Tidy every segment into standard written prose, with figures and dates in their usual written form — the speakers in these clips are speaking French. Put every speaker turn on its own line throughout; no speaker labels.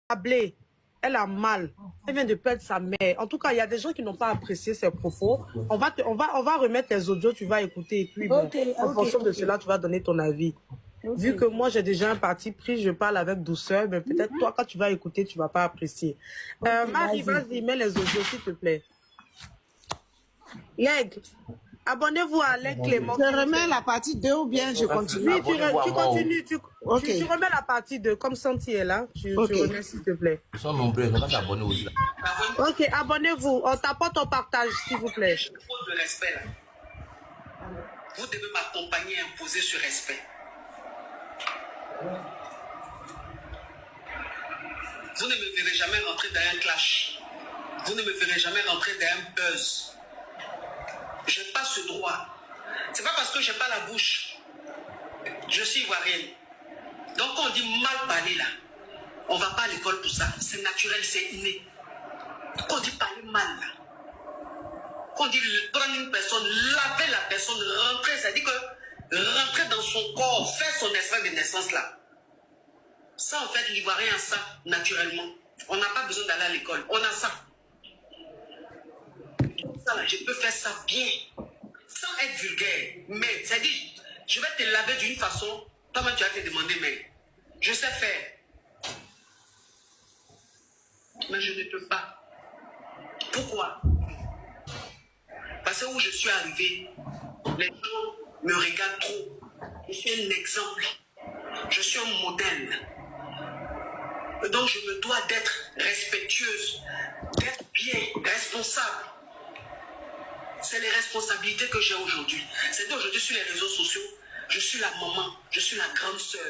accablée. Elle a mal. Elle vient de perdre sa mère. En tout cas, il y a des gens qui n'ont pas apprécié ses propos. On va remettre les audios, tu vas écouter. Et puis, bon, en fonction de cela, tu vas donner ton avis. Vu que moi, j'ai déjà un parti pris, je parle avec douceur, mais peut-être toi, quand tu vas écouter, tu ne vas pas apprécier. Marie, vas-y, mets les audios, s'il te plaît. L'aigle. Abonnez-vous à l'aigle Clément.
Je remets la partie 2 ou bien je continue?
Oui, tu continues. Tu remets la partie 2. Comme Santi est là, tu remets, s'il te plaît.
Ils sont nombreux, on va s'abonner aussi.
Ok, abonnez-vous. On t'apporte ton partage, s'il vous plaît.
Je pose le respect là. Vous devez m'accompagner et imposer ce respect. Vous ne me verrez jamais rentrer dans un clash. Vous ne me verrez jamais rentrer dans un buzz. Je n'ai pas ce droit. C'est pas parce que j'ai pas la bouche. Je suis ivoirienne. Donc quand on dit mal parler là, on va pas à l'école pour ça. C'est naturel, c'est inné. Quand on dit parler mal là, quand on dit prendre une personne, laver la personne, rentrer, ça dit que rentrer dans son corps, faire son extrait de naissance là. Ça en fait l'ivoirien a ça naturellement. On n'a pas besoin d'aller à l'école. On a ça. Ça là, je peux faire ça bien. Sans être vulgaire. Mais ça dit, je vais te laver d'une façon, toi-même tu vas te demander, mais je sais faire. Mais je ne peux pas. Pourquoi? Parce que où je suis arrivé, les gens me regardent trop. Je suis un exemple. Je suis un modèle. Donc je me dois d'être respectueuse, d'être bien, responsable. C'est les responsabilités que j'ai aujourd'hui. C'est d'aujourd'hui sur les réseaux sociaux, je suis la maman, je suis la grande sœur.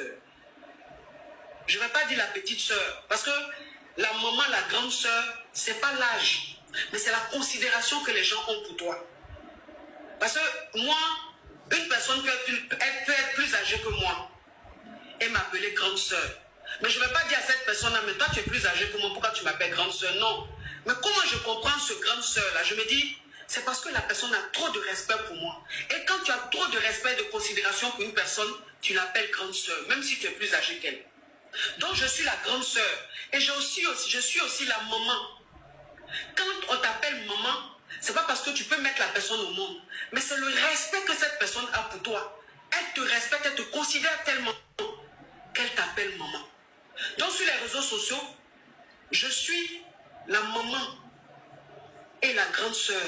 Je ne vais pas dire la petite sœur, parce que la maman, la grande sœur, ce n'est pas l'âge, mais c'est la considération que les gens ont pour toi. Parce que moi, une personne peut être plus âgée que moi et m'appeler grande sœur. Mais je ne vais pas dire à cette personne-là, mais toi tu es plus âgée que moi, pourquoi tu m'appelles grande sœur? Non. Mais comment je comprends ce grande sœur-là? Je me dis, c'est parce que la personne a trop de respect pour moi. Et quand tu as trop de respect et de considération pour une personne, tu l'appelles grande sœur, même si tu es plus âgée qu'elle. Donc je suis la grande sœur. Et je suis aussi la maman. Quand on t'appelle maman, c'est pas parce que tu peux mettre la personne au monde, mais c'est le respect que cette personne a pour toi. Elle te respecte, elle te considère tellement qu'elle t'appelle maman. Donc sur les réseaux sociaux, je suis la maman et la grande sœur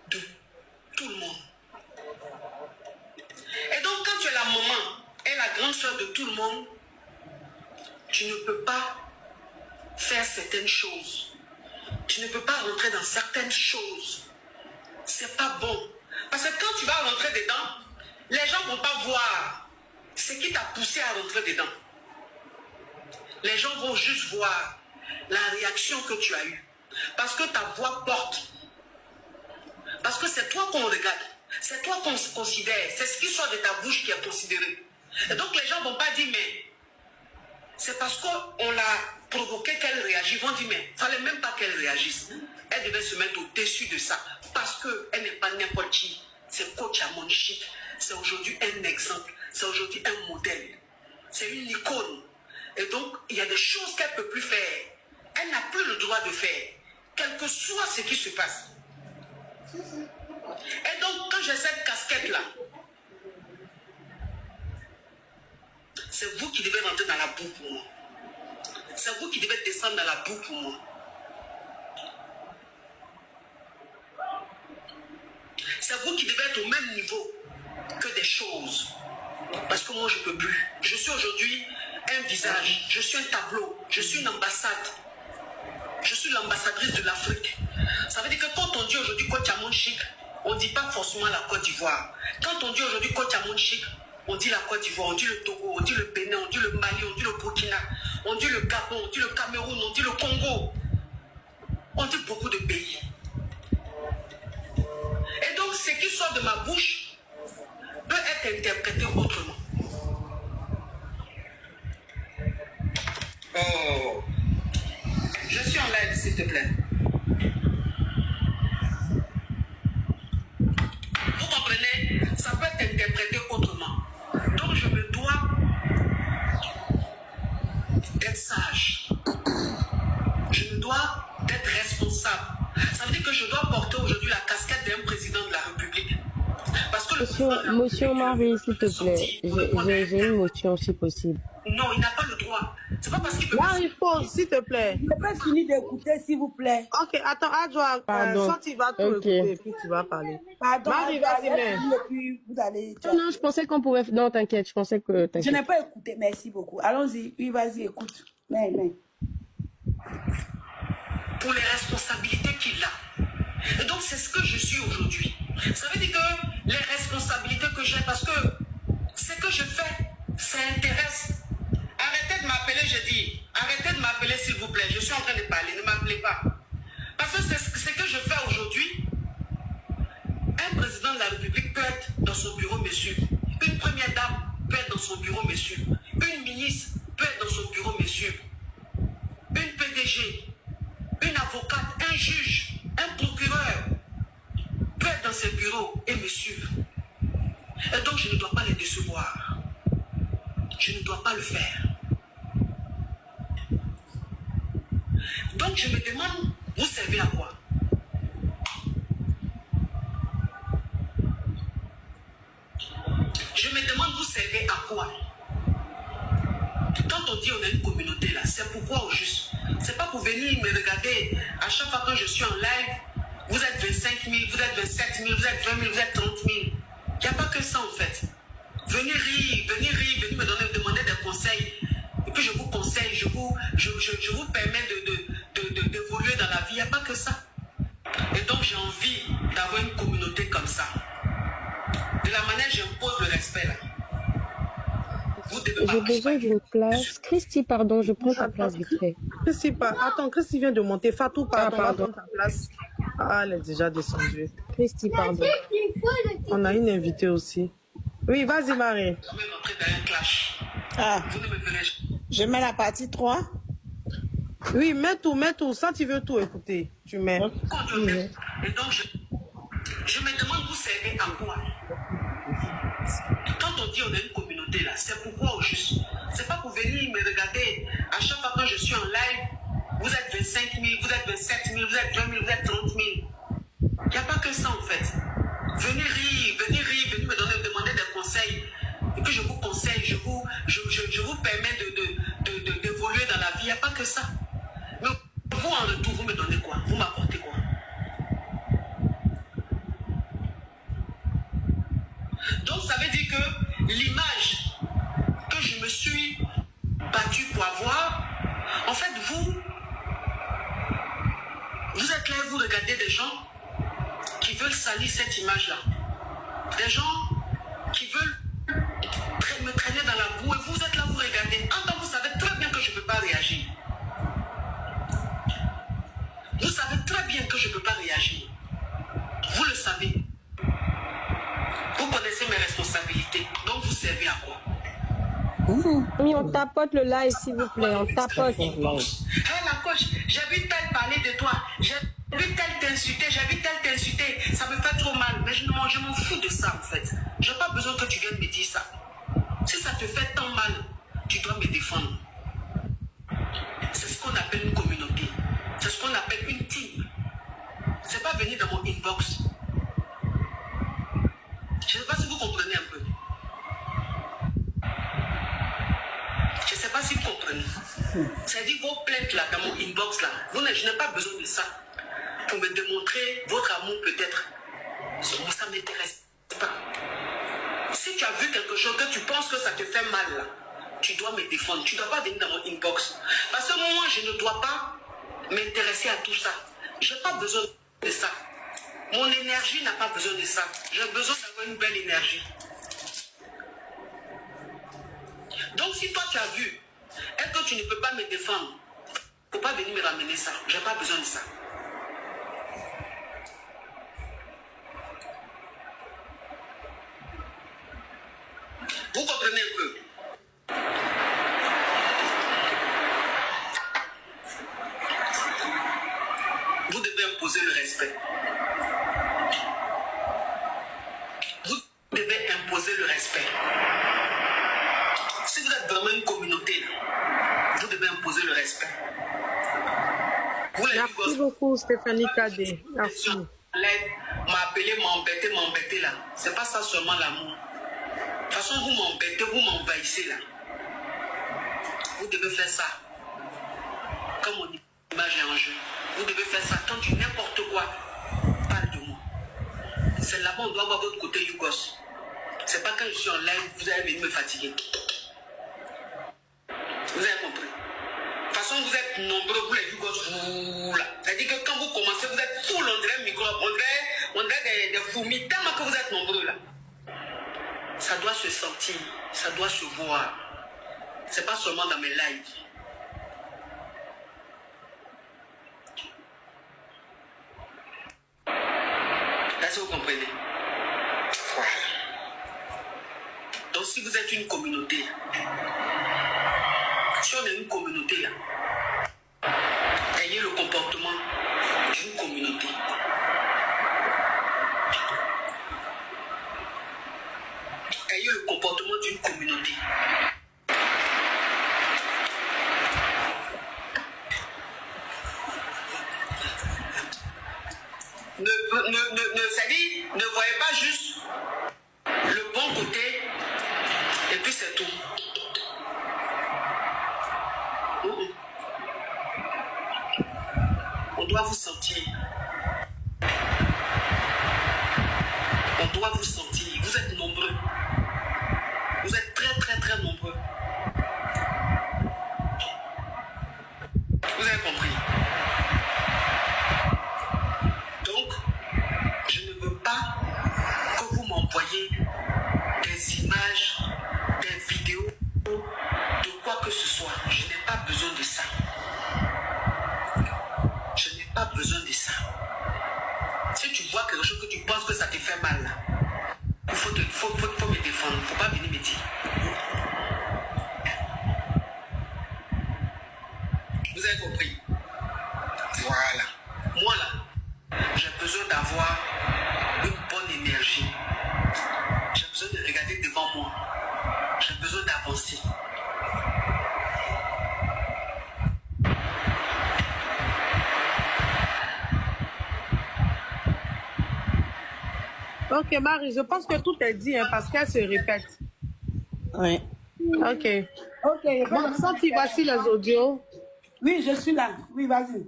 de tout le monde. Et donc quand tu es la maman et la grande sœur de tout le monde, tu ne peux pas faire certaines choses. Tu ne peux pas rentrer dans certaines choses. C'est pas bon. Parce que quand tu vas rentrer dedans, les gens ne vont pas voir ce qui t'a poussé à rentrer dedans. Les gens vont juste voir la réaction que tu as eue. Parce que ta voix porte. Parce que c'est toi qu'on regarde. C'est toi qu'on considère. C'est ce qui sort de ta bouche qui est considéré. Et donc les gens ne vont pas dire, mais c'est parce qu'on l'a provoqué qu'elle réagit. Ils vont dire, mais il ne fallait même pas qu'elle réagisse. Elle devait se mettre au-dessus de ça. Parce qu'elle n'est pas n'importe qui. C'est Coach Amon Chic. C'est aujourd'hui un exemple. C'est aujourd'hui un modèle. C'est une icône. Et donc, il y a des choses qu'elle ne peut plus faire. Elle n'a plus le droit de faire. Quel que soit ce qui se passe. Et donc, quand j'ai cette casquette-là, c'est vous qui devez rentrer dans la boue pour moi. C'est vous qui devez descendre dans la boue pour moi. C'est vous qui devez être au même niveau que des choses. Parce que moi, je ne peux plus. Je suis aujourd'hui un visage, je suis un tableau, je suis une ambassade. Je suis l'ambassadrice de l'Afrique. Ça veut dire que quand on dit aujourd'hui Coach Amon Chic, on ne dit pas forcément la Côte d'Ivoire. Quand on dit aujourd'hui Coach Amon Chic, on dit la Côte d'Ivoire, on dit le Togo, on dit le Bénin, on dit le Mali, on dit le Burkina, on dit le Gabon, on dit le Cameroun, on dit le Congo. On dit beaucoup de pays. Et donc, ce qui sort de ma bouche peut être interprété autrement. Oh, je suis en live, s'il te plaît. Vous comprenez? Ça peut être interprété autrement. Donc, je me dois d'être sage.
motion Marie, s'il te plaît. J'ai une motion si possible.
Non, il n'a pas le droit. C'est pas parce qu'il peut...
Marie, pause, s'il te plaît.
Je peux finir d'écouter, s'il vous plaît.
Ok, attends, Adjoa, soit tu vas tout écouter et puis tu vas parler.
Pardon,
Marie, vas-y, mais...
vous allez...
Non, je pensais qu'on pouvait... Non, t'inquiète, je pensais que...
Je n'ai pas écouté, merci beaucoup. Allons-y, oui, vas-y, écoute. Mais.
Pour les responsabilités qu'il a. Et donc, c'est ce que je suis aujourd'hui. Ça veut dire que les responsabilités que j'ai, parce que ce que je fais, ça intéresse. Arrêtez de m'appeler, je dis. Arrêtez de m'appeler, s'il vous plaît. Je suis en train de parler, ne m'appelez pas. Parce que c'est ce que je fais aujourd'hui. Un président de la République peut être dans son bureau, monsieur. Une première dame peut être dans son bureau, monsieur. Une ministre peut être dans son bureau, monsieur. Une PDG, une avocate, un juge, un procureur peut être dans ses bureaux et me suivre. Et donc, je ne dois pas les décevoir. Je ne dois pas le faire. Donc, je me demande, vous servez à quoi? Je me demande, vous servez à quoi? Quand on dit on a une communauté là, c'est pourquoi au juste? C'est pas pour venir me regarder à chaque fois que je suis en live, vous êtes 25 000, vous êtes 27 000, vous êtes 20 000, vous êtes 30 000. Il n'y a pas que ça en fait. Venez rire, venez me demander des conseils. Et puis je vous conseille, je vous permets d'évoluer dans la vie. Il n'y a pas que ça. Et donc j'ai envie d'avoir une communauté comme ça. De la manière j'impose le respect là.
J'ai besoin d'une place. Christy, pardon, je prends ta place vite fait.
Christy, attends, Christy vient de monter. Fatou, pardon, ta place. Ah, elle est déjà descendue.
Christy, pardon.
On a une invitée aussi. Oui, vas-y, Marie.
Ah, je mets la partie 3.
Oui, mets tout. Ça, tu veux tout écouter. Tu mets.
Et donc, je me demande, vous servez à quoi? Quand on dit on a une communauté là, c'est pourquoi au juste? C'est pas pour venir me regarder à chaque fois que je suis en live, vous êtes 25 000, vous êtes 27 000, vous êtes 20 000, vous êtes 30 000. Il n'y a pas que ça en fait. Venez rire, venez me demander des conseils. Et puis je vous conseille, je vous permets d'évoluer dans la vie. Il n'y a pas que ça. Mais vous en retour, vous me donnez quoi? Vous m'apportez quoi? Donc ça veut dire que l'image que je me suis battue pour avoir, en fait vous êtes là et vous regardez des gens qui veulent salir cette image-là. Des gens qui veulent me traîner dans la boue et vous êtes là, vous regardez. En tant que vous savez très bien que je ne peux pas réagir. Vous savez très bien que je ne peux pas réagir. Vous le savez. Vous connaissez mes responsabilités. Donc vous servez à quoi?
Oui, on tapote le live, s'il vous plaît. On tapote.
Hey, la coach, j'ai vu tel parler de toi. J'ai vu tel t'insulter. J'ai vu tel t'insulter. Ça me fait trop mal. Mais je m'en fous de ça, en fait. Je n'ai pas besoin que tu viennes me dire ça. Si ça te fait tant mal, tu dois me défendre. C'est ce qu'on appelle une communauté. C'est ce qu'on appelle une team. C'est pas venir dans mon inbox. Je ne sais pas si vous comprenez un peu. Je ne sais pas si vous comprenez. C'est-à-dire vos plaintes là, dans mon inbox là, je n'ai pas besoin de ça pour me démontrer votre amour peut-être. Ça ne m'intéresse pas. Si tu as vu quelque chose que tu penses que ça te fait mal là, tu dois me défendre. Tu ne dois pas venir dans mon inbox. Parce que moi, je ne dois pas m'intéresser à tout ça. Je n'ai pas besoin de ça. Mon énergie n'a pas besoin de ça. J'ai besoin d'avoir une belle énergie. Donc si toi tu as vu et que tu ne peux pas me défendre, il ne faut pas venir me ramener ça. Je n'ai pas besoin de ça. Vous comprenez un peu? Vous devez imposer le respect. Vous devez imposer le respect. Si vous êtes vraiment une communauté, vous devez imposer le respect.
Merci beaucoup, Stéphanie Kadé. Merci.
m'appeler, m'embêter là. C'est pas ça seulement l'amour. De toute façon, vous m'embêtez, vous m'envahissez là. Vous devez faire ça. Comme mon image est en jeu. Vous devez faire ça. Quand tu n'importe quoi, parle de moi. C'est là-bas on doit avoir votre côté Yougos. C'est pas quand je suis en live, vous allez venir me fatiguer. Vous avez compris? De toute façon, vous êtes nombreux, vous les Yougos, vous là. C'est-à-dire que quand vous commencez, vous êtes full, on dirait microbe, on dirait des fourmis, tellement que vous êtes nombreux là. Ça doit se sentir, ça doit se voir. C'est pas seulement dans mes lives. Est-ce que vous comprenez? Voilà. Donc si vous êtes une communauté, si on est une communauté là, ayez le comportement d'une communauté. Ayez le comportement d'une communauté. C'est-à-dire, ne voyez pas juste le bon côté et puis c'est tout. On doit vous sentir. On doit vous sentir. Vous êtes nombreux. Vous êtes très nombreux. Vous avez compris? Donc, je ne veux pas que vous m'envoyiez des images, des vidéos, de quoi que ce soit. Je n'ai pas besoin de ça. Je n'ai pas besoin de ça. Si tu vois quelque chose que tu penses que ça te fait mal, là, il faut me défendre. Il ne faut pas venir me dire. Vous avez compris? Voilà. Moi, là, j'ai besoin d'avoir une bonne énergie. J'ai besoin de regarder devant moi. J'ai besoin d'avancer.
Ok, Marie, je pense que tout est dit, hein, parce qu'elle se répète.
Oui.
Ok.
Ok.
Bon, Santi, voici les audios.
Oui, je suis là. Oui, vas-y.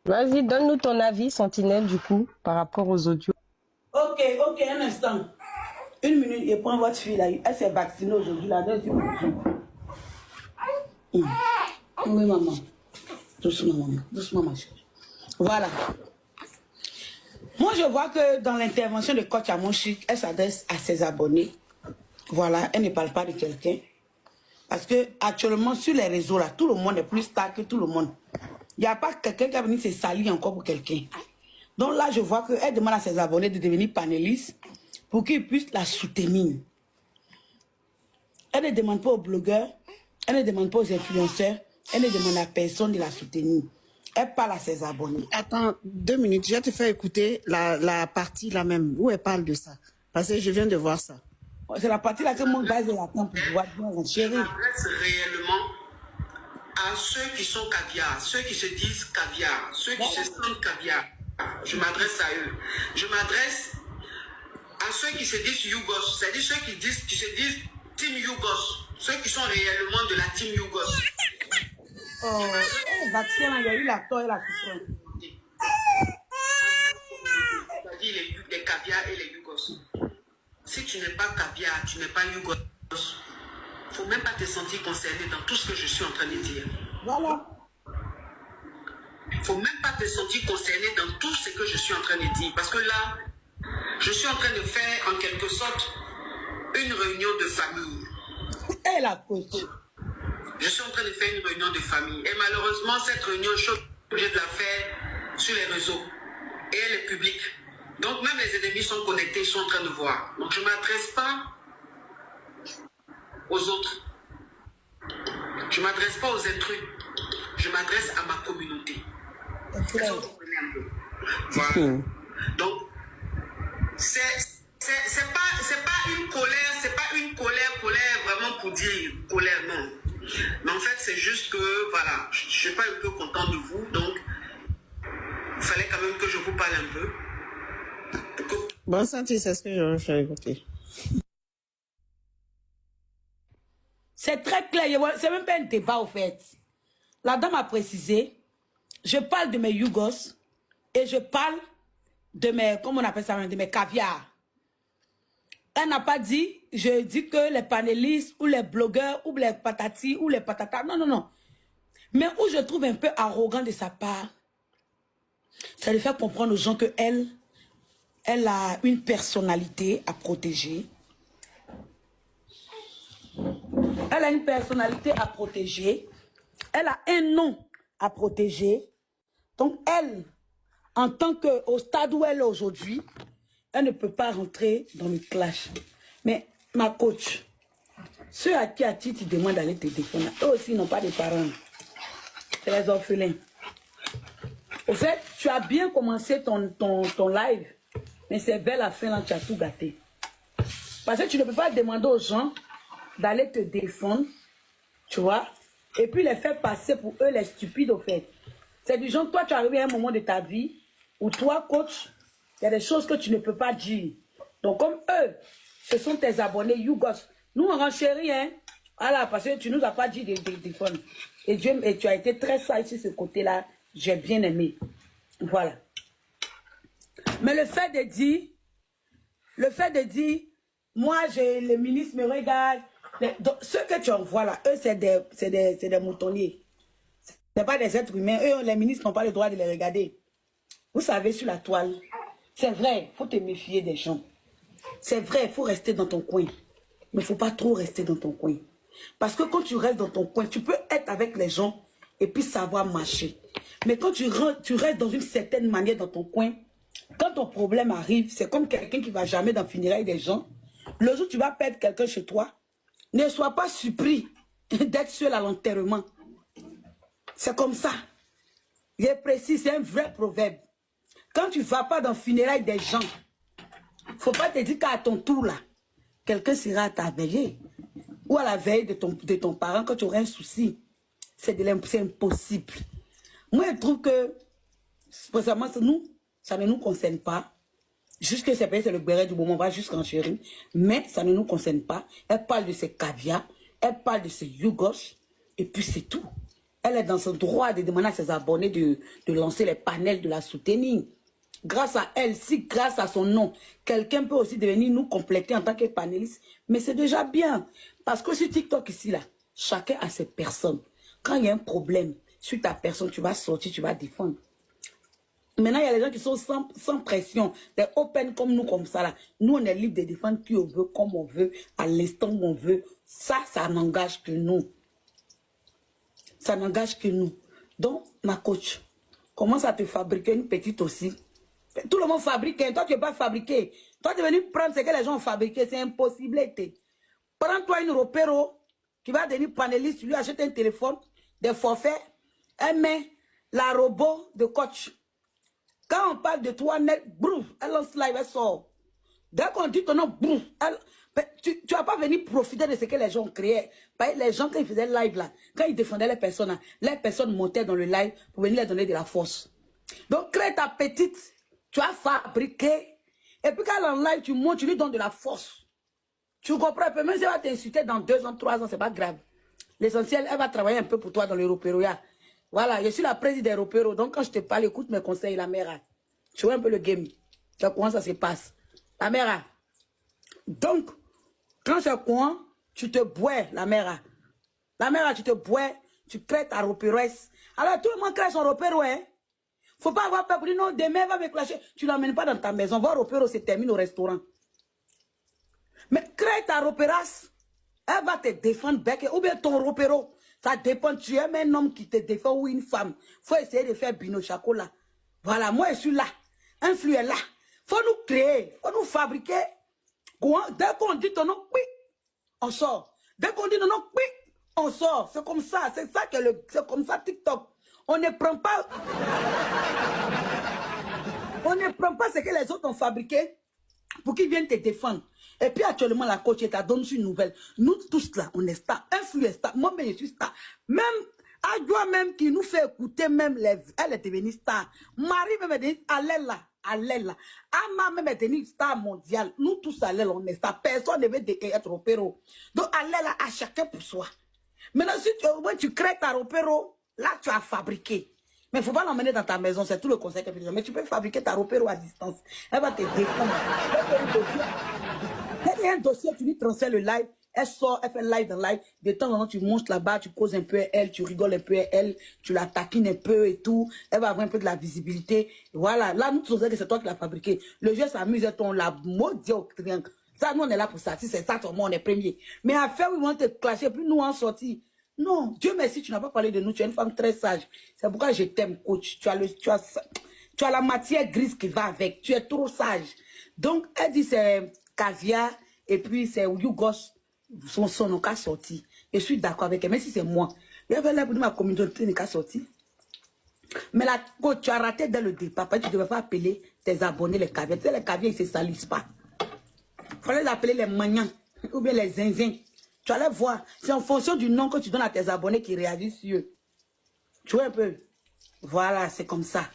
Vas-y, donne-nous ton avis, Sentinelle, du coup, par rapport aux audios.
Ok, un instant. Une minute, je prends votre fille là. Elle s'est vaccinée aujourd'hui là. Oui, maman. Doucement, maman. Doucement, ma chérie. Voilà. Moi, je vois que dans l'intervention de Coach Amonchik, elle s'adresse à ses abonnés. Voilà, elle ne parle pas de quelqu'un. Parce que actuellement, sur les réseaux, là, tout le monde est plus star que tout le monde. Il n'y a pas quelqu'un qui va venir se salir encore pour quelqu'un. Donc là, je vois qu'elle demande à ses abonnés de devenir panélistes pour qu'ils puissent la soutenir. Elle ne demande pas aux blogueurs, elle ne demande pas aux influenceurs, elle ne demande à personne de la soutenir. Elle parle à ses abonnés.
Attends, 2 minutes, je vais te faire écouter la partie là même, où elle parle de ça. Parce que je viens de voir ça.
C'est la partie là que mon gars attend pour pouvoir dire,
Je
chérie.
m'adresse réellement à ceux qui sont caviar, ceux qui se disent caviar, ceux qui se sentent caviar. Je m'adresse à eux. Je m'adresse à ceux qui se disent Yougos, c'est-à-dire ceux qui se disent Team Yougos, ceux qui sont réellement de la Team Yougos.
Oh, le vaccin, il y a eu la tort et la souffrance.
C'est-à-dire les caviar et les Yougos. Si tu n'es pas caviar, tu n'es pas Yougos, il ne faut même pas te sentir concerné dans tout ce que je suis en train de dire.
Voilà.
Il ne faut même pas te sentir concerné dans tout ce que je suis en train de dire. Parce que là, je suis en train de faire en quelque sorte une réunion de famille.
Et la coach.
Je suis en train de faire une réunion de famille. Et malheureusement, cette réunion, je suis obligé de la faire sur les réseaux. Et elle est publique. Donc même les ennemis sont connectés, ils sont en train de voir. Donc je ne m'adresse pas aux autres. Je ne m'adresse pas aux intrus. Je m'adresse à ma communauté. Est-ce que vous comprenez un peu? Voilà. Donc, c'est pas une colère, c'est pas une colère vraiment pour dire colère, non. Mais en fait, c'est juste que, voilà, je ne suis pas un peu content de vous, donc il fallait quand même que je vous parle un peu.
Bon santé, c'est ce que je veux faire écouter.
C'est très clair, c'est même pas un débat au fait. La dame a précisé, je parle de mes Yougos et je parle de mes, comment on appelle ça, de mes caviars. Elle n'a pas dit, je dis que les panélistes ou les blogueurs ou les patatis ou les patatas, non, non, non. Mais où je trouve un peu arrogant de sa part, c'est de faire comprendre aux gens qu'elle a une personnalité à protéger. Elle a une personnalité à protéger. Elle a un nom à protéger. Donc elle, en tant qu'au stade où elle est aujourd'hui, elle ne peut pas rentrer dans le clash. Mais ma coach, ceux à qui tu demandes d'aller te défendre, eux aussi n'ont pas de parents. C'est les orphelins. Au fait, tu as bien commencé ton live, mais c'est vers la fin, là, tu as tout gâté. Parce que tu ne peux pas demander aux gens d'aller te défendre, tu vois, et puis les faire passer pour eux les stupides, au fait. C'est du genre, toi, tu es arrivé à un moment de ta vie où toi, coach, il y a des choses que tu ne peux pas dire. Donc, comme eux, ce sont tes abonnés, Yougos. Nous, on renchérit, hein. Voilà, parce que tu ne nous as pas dit de défendre. Et tu as été très sage sur ce côté-là. J'ai bien aimé. Voilà. Mais le fait de dire, moi, le ministre me regarde. Donc, ceux que tu envoies là, eux, c'est des moutonniers. Ce n'est pas des êtres humains. Eux, les ministres n'ont pas le droit de les regarder. Vous savez, sur la toile, c'est vrai, il faut te méfier des gens. C'est vrai, il faut rester dans ton coin. Mais il ne faut pas trop rester dans ton coin. Parce que quand tu restes dans ton coin, tu peux être avec les gens et puis savoir marcher. Mais quand tu restes dans une certaine manière dans ton coin, quand ton problème arrive, c'est comme quelqu'un qui ne va jamais dans le funérailles des gens. Le jour où tu vas perdre quelqu'un chez toi, ne sois pas surpris d'être seul à l'enterrement. C'est comme ça. Il est précis, c'est un vrai proverbe. Quand tu ne vas pas dans le funérailles des gens, il ne faut pas te dire qu'à ton tour là, quelqu'un sera à ta veillée. Ou à la veille de ton parent quand tu auras un souci. C'est impossible. Moi, je trouve que, spécialement, ça ne nous concerne pas. Juste que c'est le béret du moment, on va juste enchérir. Mais ça ne nous concerne pas. Elle parle de ses caviars, elle parle de ses Yougos, et puis c'est tout. Elle est dans son droit de demander à ses abonnés de lancer les panels, de la soutenir. Grâce à elle, si grâce à son nom, quelqu'un peut aussi devenir nous compléter en tant que panéliste, mais c'est déjà bien. Parce que sur TikTok ici, là, chacun a ses personnes. Quand il y a un problème sur ta personne, tu vas sortir, tu vas défendre. Maintenant, il y a les gens qui sont sans pression, des open comme nous, comme ça là. Nous, on est libre de défendre qui on veut, comme on veut, à l'instant où on veut. Ça n'engage que nous. Ça n'engage que nous. Donc, ma coach, commence à te fabriquer une petite aussi. Tout le monde fabrique, hein. Toi tu n'es pas fabriqué. Toi tu es venu prendre ce que les gens ont fabriqué, c'est impossible. Prends-toi une Ropero qui va devenir panéliste, tu lui achètes un téléphone, des forfaits, elle met la robot de coach. Quand on parle de toi, elle lance live, elle sort. Dès qu'on dit ton nom, tu ne vas pas venir profiter de ce que les gens ont créé. Les gens, quand ils faisaient live là, quand ils défendaient les personnes montaient dans le live pour venir leur donner de la force. Donc crée ta petite. Tu as fabriqué. Et puis quand elle est en live, tu montes, tu lui donnes de la force. Tu comprends? Même si elle va t'insulter dans 2 ans, 3 ans, c'est pas grave. L'essentiel, elle va travailler un peu pour toi dans l'Européro. Voilà, je suis la présidente d'Européro. Donc quand je te parle, écoute mes conseils, la mère. Tu vois un peu le game. Tu vois comment ça se passe. La mère. Donc, quand c'est quoi, tu te bois, la mère. La mère, tu te bois, tu crées ta Européro. Alors tout le monde crée son Européro, hein. Faut pas avoir peur pour dire non, demain va me clasher. Tu ne l'emmènes pas dans ta maison. Va au Ropero, se termine au restaurant. Mais crée ta Roperas. Elle va te défendre bec. Ou bien ton Ropero. Ça dépend. Tu aimes un homme qui te défend ou une femme. Faut essayer de faire Bino Chaco là. Voilà, moi je suis là. Un flux est là. Faut nous créer. Faut nous fabriquer. Dès qu'on dit ton nom, oui, on sort. Dès qu'on dit ton nom, oui, on sort. C'est comme ça. C'est ça que c'est comme ça TikTok. On ne prend pas ce que les autres ont fabriqué pour qu'ils viennent te défendre. Et puis actuellement, la coach t'a donné une nouvelle. Nous tous là, on est star. Un flux est star. Moi, je suis star. Même Adjoa même qui nous fait écouter même les... Elle est devenue star. Marie même est devenue... Allez là. Ama même est devenue star mondiale. Nous tous allez là, on est star. Personne ne veut être opéro. Donc allez là, à chacun pour soi. Maintenant, si tu crées ta opéro, là tu as fabriqué. Mais il ne faut pas l'emmener dans ta maison, c'est tout le conseil que je fais. Mais tu peux fabriquer ta opéro à distance. Elle va te défendre. Elle a un dossier, tu lui transfères le live. Elle sort, elle fait live dans live. De temps en temps, tu montes là-bas, tu causes un peu à elle, tu rigoles un peu à elle, tu la taquines un peu et tout. Elle va avoir un peu de la visibilité. Et voilà. Là, nous, tous que c'est toi qui l'as fabriqué. Le jeu s'amuse, on l'a maudit au triangle. Ça, nous, on est là pour ça. Si c'est ça, on est premier. Mais à faire, ils vont te clasher, puis nous, en sortir. Non, Dieu merci, tu n'as pas parlé de nous. Tu es une femme très sage. C'est pourquoi je t'aime, coach. Tu as la matière grise qui va avec. Tu es trop sage. Donc, elle dit c'est caviar et puis c'est Yougos. Son cas sorti. Je suis d'accord avec elle, même si c'est moi. Il y avait là pour ma communauté qui a sorti. Mais là, quand tu as raté dès le départ, tu ne devais pas appeler tes abonnés les caviars. Tu sais, les caviars, ils ne se salissent pas. Il fallait les appeler les magnans ou bien les zinzins. Tu allais voir. C'est en fonction du nom que tu donnes à tes abonnés qui réagissent sur eux. Tu vois un peu? Voilà, c'est comme ça.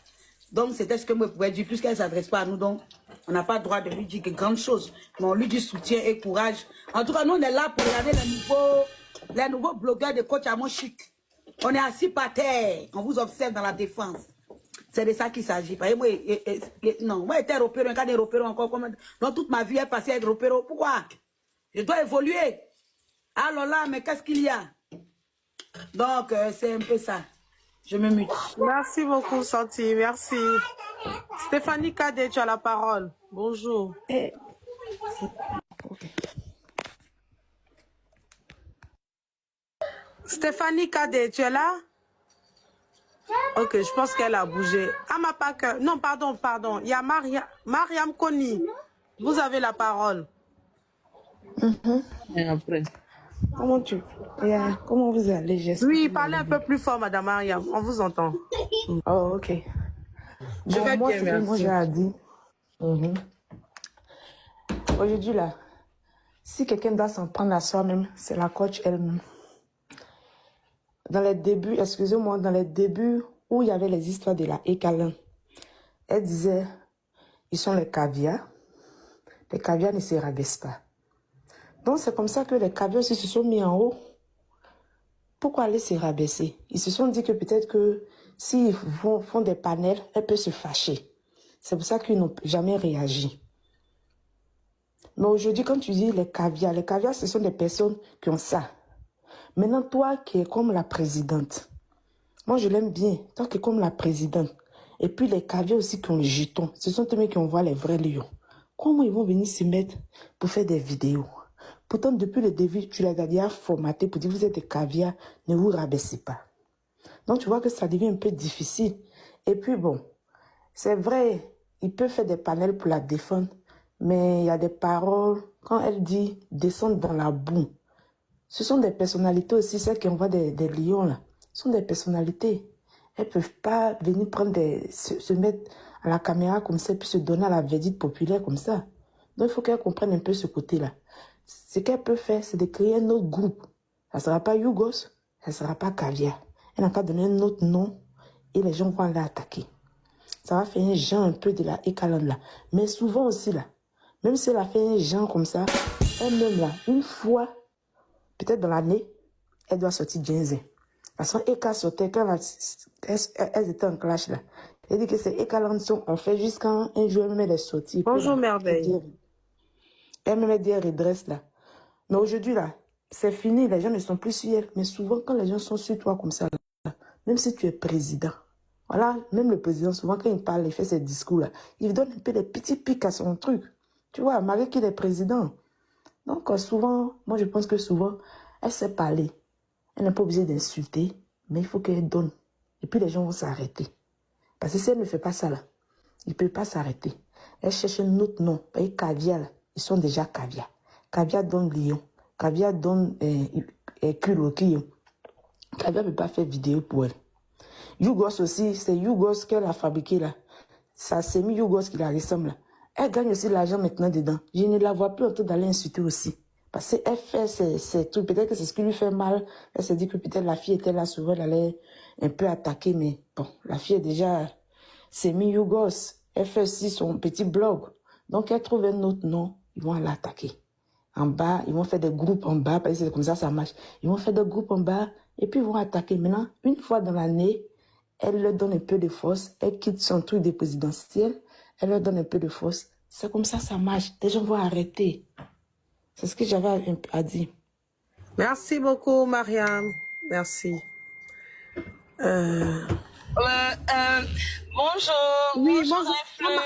Donc, c'était ce que moi pouvais dire, puisqu'elle ne s'adresse pas à nous, donc on n'a pas le droit de lui dire de grandes choses. Mais on lui dit soutien et courage. En tout cas, nous, on est là pour regarder les nouveaux blogueurs de Coach Amon Chic. On est assis par terre. On vous observe dans la défense. C'est de ça qu'il s'agit. Non, moi, j'étais repéré, un cas de repéré encore. Dans toute ma vie, elle passait à être repéré. Pourquoi? Je dois évoluer. Alors là, mais qu'est-ce qu'il y a? Donc, c'est un peu ça. Je me mute.
Merci beaucoup, Santi. Merci. Stéphanie Cadet, tu as la parole. Bonjour. Stéphanie Cadet, tu es là? Ok, je pense qu'elle a bougé. Non, pardon. Il y a Mariam Koni. Vous avez la parole.
Et après. Comment vous allez?
Oui, parlez un peu plus fort, Madame Mariam. On vous entend.
Oh, ok.
Je vais bien, merci.
Moi, j'ai dit. Aujourd'hui, là, si quelqu'un doit s'en prendre à soi-même, c'est la coach elle-même. Dans les débuts, excusez-moi, dans les débuts où il y avait les histoires de la Écalin, elle disait, ils sont les caviars. Les caviars ne se rabaissent pas. Donc, c'est comme ça que les caviars aussi se sont mis en haut. Pourquoi aller se rabaisser? Ils se sont dit que peut-être que s'ils font des panels, elle peut se fâcher. C'est pour ça qu'ils n'ont jamais réagi. Mais aujourd'hui, quand tu dis les caviars, ce sont des personnes qui ont ça. Maintenant, toi qui es comme la présidente, moi je l'aime bien, toi qui es comme la présidente, et puis les caviars aussi qui ont le jeton, ce sont eux qui envoient les vrais lions. Comment ils vont venir se mettre pour faire des vidéos? Pourtant, depuis le début, tu les as déjà formatés pour dire que vous êtes des caviars, ne vous rabaissez pas. Donc, tu vois que ça devient un peu difficile. Et puis, bon, c'est vrai, il peut faire des panels pour la défendre, mais il y a des paroles, quand elle dit « descendre dans la boue », ce sont des personnalités aussi, celles qui envoient des lions, là. Ce sont des personnalités. Elles ne peuvent pas venir prendre se mettre à la caméra comme ça, puis se donner à la verdict populaire comme ça. Donc, il faut qu'elles comprennent un peu ce côté-là. Ce qu'elle peut faire, c'est de créer un autre groupe. Ça ne sera pas Yougos, ça ne sera pas Caviar. Elle n'a qu'à donner un autre nom et les gens vont aller attaquer. Ça va faire un genre un peu de la Écalande là. Mais souvent aussi là, même si elle a fait un genre comme ça, elle-même là, une fois, peut-être dans l'année, elle doit sortir Djenze. Parce que Eka sortait quand elles étaient en clash là. Elle dit que c'est Écalande on fait jusqu'à un jour, elle met les sorties.
Bonjour merveille.
Elle me dit, elle redresse là. Mais aujourd'hui, là, c'est fini, les gens ne sont plus sur elle. Mais souvent, quand les gens sont sur toi comme ça, là, même si tu es président, voilà, même le président, souvent, quand il parle, il fait ses discours là, il donne un peu des petits pics à son truc. Tu vois, malgré qu'il est président. Donc, souvent, moi, je pense que souvent, elle sait parler. Elle n'est pas obligée d'insulter, mais il faut qu'elle donne. Et puis, les gens vont s'arrêter. Parce que si elle ne fait pas ça là, il ne peut pas s'arrêter. Elle cherche un autre nom. Et Caviar là. Ils sont déjà caviar. Caviar donne lion. Caviar donne culoquillon. Caviar ne peut pas faire vidéo pour elle. Yougos aussi, c'est Yougos qu'elle a fabriqué là. Ça c'est mis Yougos qui la ressemble là. Elle gagne aussi l'argent maintenant dedans. Je ne la vois plus en train d'aller insulter aussi. Parce qu'elle fait ses trucs, peut-être que c'est ce qui lui fait mal. Elle s'est dit que peut-être la fille était là souvent, elle allait un peu attaquer, mais bon, la fille est déjà, c'est Miyugos. Elle fait aussi son petit blog. Donc elle trouve un autre nom, ils vont l'attaquer. En bas, ils vont faire des groupes en bas, parce que c'est comme ça marche. Ils vont faire des groupes en bas, et puis ils vont attaquer. Maintenant, une fois dans l'année, elle leur donne un peu de force, elle quitte son truc de présidentiel, elle leur donne un peu de force. C'est comme ça marche. Les gens vont arrêter. C'est ce que j'avais à dire.
Merci beaucoup, Mariam. Merci.
Bonjour.
Oui,
bonjour.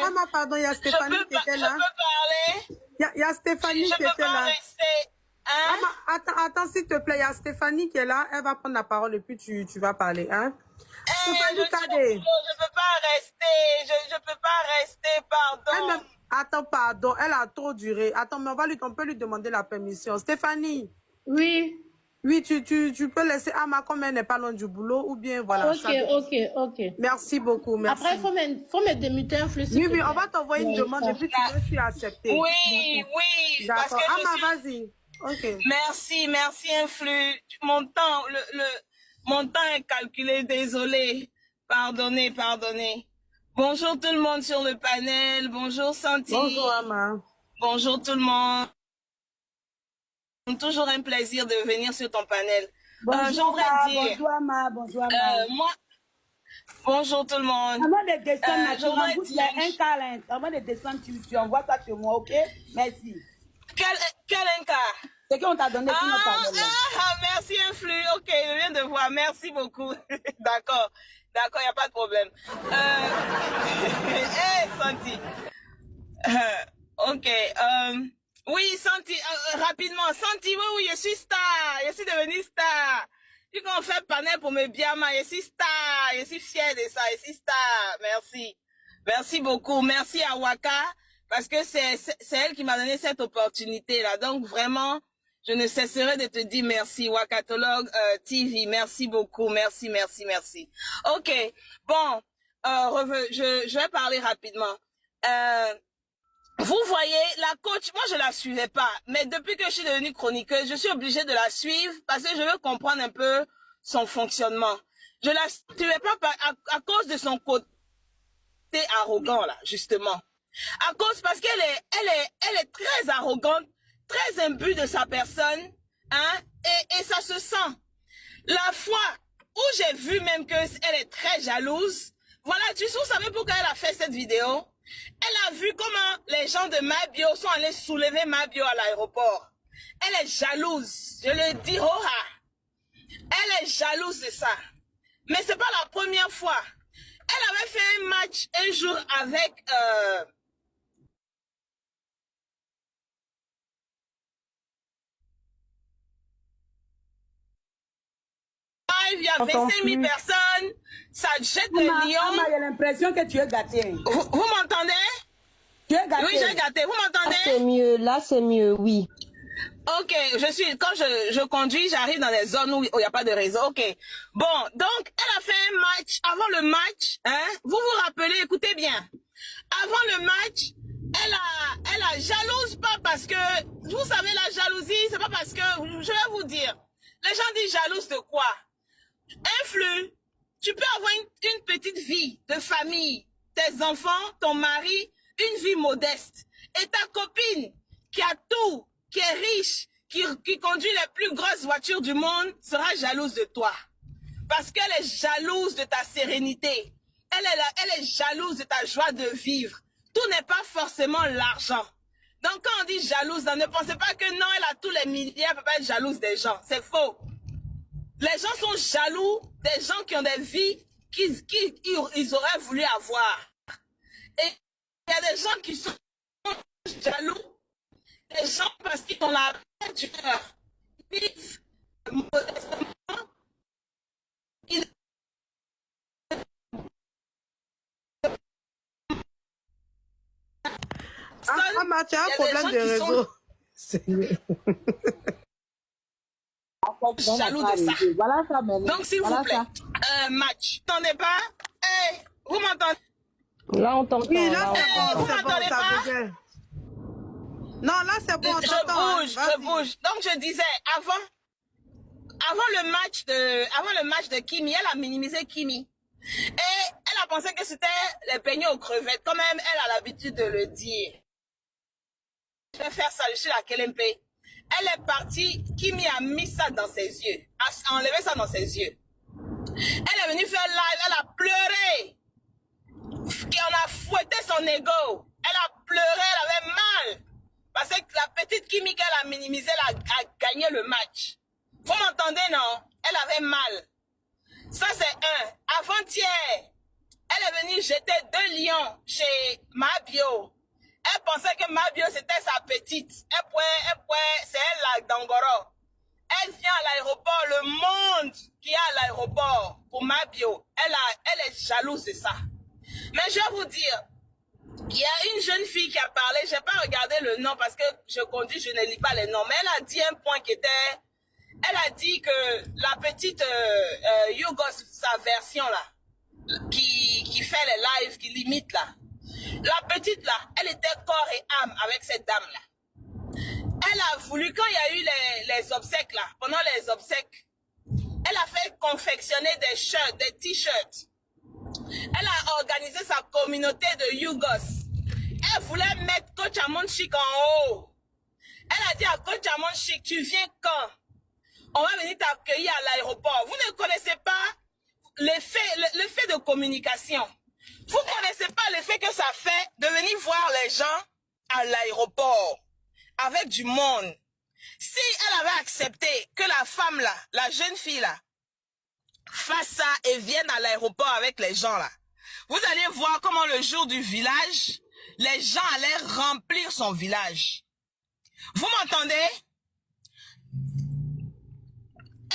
Ama, pardon, il y a Stéphanie qui était là.
Je peux parler?
Il y a Stéphanie qui était là.
Rester. Hein?
Ama, attends, s'il te plaît, il y a Stéphanie qui est là. Elle va prendre la parole et puis tu vas parler. Hein?
Je peux pas rester. Je peux pas rester, pardon.
Attends, pardon, elle a trop duré. Attends, mais on peut lui demander la permission. Stéphanie.
Oui.
Oui, tu peux laisser Ama comme elle n'est pas loin du boulot ou bien voilà.
Ok.
Merci beaucoup, merci.
Après, faut me démuter un flux.
Oui, on va t'envoyer une demande et puis tu veux suis accepter.
Oui.
D'accord. Ama, vas-y. Ok.
Merci, influx. Mon temps est calculé, désolé. Pardonnez. Bonjour tout le monde sur le panel. Bonjour Santi.
Bonjour Ama.
Bonjour tout le monde. Toujours un plaisir de venir sur ton panel.
Bonjour Ama.
Bonjour tout le monde.
Avant de descendre, tu m'envoies un câlin. Avant de descendre, tu envoies ça chez moi, ok? Merci.
Quel cas?
C'est qu'on t'a donné sur notre panel.
Merci influx. Ok, je viens de voir. Merci beaucoup. D'accord, il n'y a pas de problème. Santi. Ok. Oui, Santi, rapidement. Santi, oui, je suis star. Je suis devenue star. Puis quand on fait panel pour mes biama, je suis star. Je suis fière de ça. Je suis star. Merci. Merci beaucoup. Merci à Waka. Parce que c'est elle qui m'a donné cette opportunité-là. Donc, vraiment, je ne cesserai de te dire merci. Wakatologue TV, merci beaucoup. Merci. Ok. Bon, je vais parler rapidement. Vous voyez, la coach, moi je la suivais pas, mais depuis que je suis devenue chroniqueuse, je suis obligée de la suivre parce que je veux comprendre un peu son fonctionnement. Je la suivais pas à cause de son côté arrogant là, justement. À cause parce qu'elle est très arrogante, très imbue de sa personne, hein, et ça se sent. La fois où j'ai vu même qu'elle est très jalouse, voilà, vous savez pourquoi elle a fait cette vidéo? Elle a vu comment les gens de Mabio sont allés soulever Mabio à l'aéroport. Elle est jalouse, je le dis, elle est jalouse de ça. Mais c'est pas la première fois. Elle avait fait un match un jour avec... il y a 25 000 personnes, ça jette le lion.
J'ai l'impression que tu es gâté.
Vous m'entendez?
Tu es gâté.
Oui, j'ai gâté. Vous m'entendez?
C'est mieux, là c'est mieux, oui.
Ok, quand je conduis, j'arrive dans des zones où il n'y a pas de réseau. Ok. Bon, donc, elle a fait un match. Avant le match, hein, vous vous rappelez, écoutez bien. Avant le match, elle a jalouse, pas parce que, vous savez, la jalousie, c'est pas parce que, je vais vous dire, les gens disent jalouse de quoi? Influx, tu peux avoir une petite vie de famille, tes enfants, ton mari, une vie modeste. Et ta copine qui a tout, qui est riche, qui conduit les plus grosses voitures du monde, sera jalouse de toi. Parce qu'elle est jalouse de ta sérénité. Elle est jalouse de ta joie de vivre. Tout n'est pas forcément l'argent. Donc quand on dit jalouse, ne pensez pas que non, elle a tous les milliards, elle ne peut pas être jalouse des gens. C'est faux. Les gens sont jaloux des gens qui ont des vies qu'ils auraient voulu avoir. Et il y a des gens qui sont jaloux des gens parce qu'ils ont la paix du cœur. Ils vivent modestement.
Tu as un problème de réseau.
Jaloux de ça.
Voilà ça, mais
donc, s'il vous plaît, match. Vous m'entendez pas? Hey, vous m'entendez?
Là, on t'entend.
Oui, là, c'est bon,
vous m'entendez pas?
Non, là, c'est bon, on t'entend.
Je bouge. Donc, je disais, avant le match de Kimi, elle a minimisé Kimi. Et elle a pensé que c'était les beignets aux crevettes. Quand même, elle a l'habitude de le dire. Je vais faire ça, je suis la KLMP. Elle est partie, Kimi a mis ça dans ses yeux, a enlevé ça dans ses yeux. Elle est venue faire live, elle a pleuré. On a fouetté son ego. Elle a pleuré, elle avait mal. Parce que la petite Kimi qu'elle a minimisée, elle a gagné le match. Vous m'entendez, non? Elle avait mal. Ça, c'est un. Avant-hier, elle est venue jeter 2 lions chez Mabio. Elle pensait que Mabio, c'était sa petite. C'est elle, la Dangoro. Elle vient à l'aéroport, le monde qui est à l'aéroport pour Mabio, elle est jalouse de ça. Mais je vais vous dire, il y a une jeune fille qui a parlé, je n'ai pas regardé le nom parce que je conduis, je ne lis pas les noms, mais elle a dit un point qui était, elle a dit que la petite Yougos, sa version là, qui fait les lives, qui limite là, la petite là, elle était corps et âme avec cette dame là. Elle a voulu, quand il y a eu les obsèques là, pendant les obsèques, elle a fait confectionner des shirts, des t-shirts. Elle a organisé sa communauté de Yougos. Elle voulait mettre Coach Amon Chic en haut. Elle a dit à Coach Amon Chic, tu viens quand? On va venir t'accueillir à l'aéroport. Vous ne connaissez pas le fait de communication. Vous ne connaissez pas l'effet que ça fait de venir voir les gens à l'aéroport avec du monde. Si elle avait accepté que la femme là, la jeune fille là, fasse ça et vienne à l'aéroport avec les gens là, vous allez voir comment le jour du village, les gens allaient remplir son village. Vous m'entendez?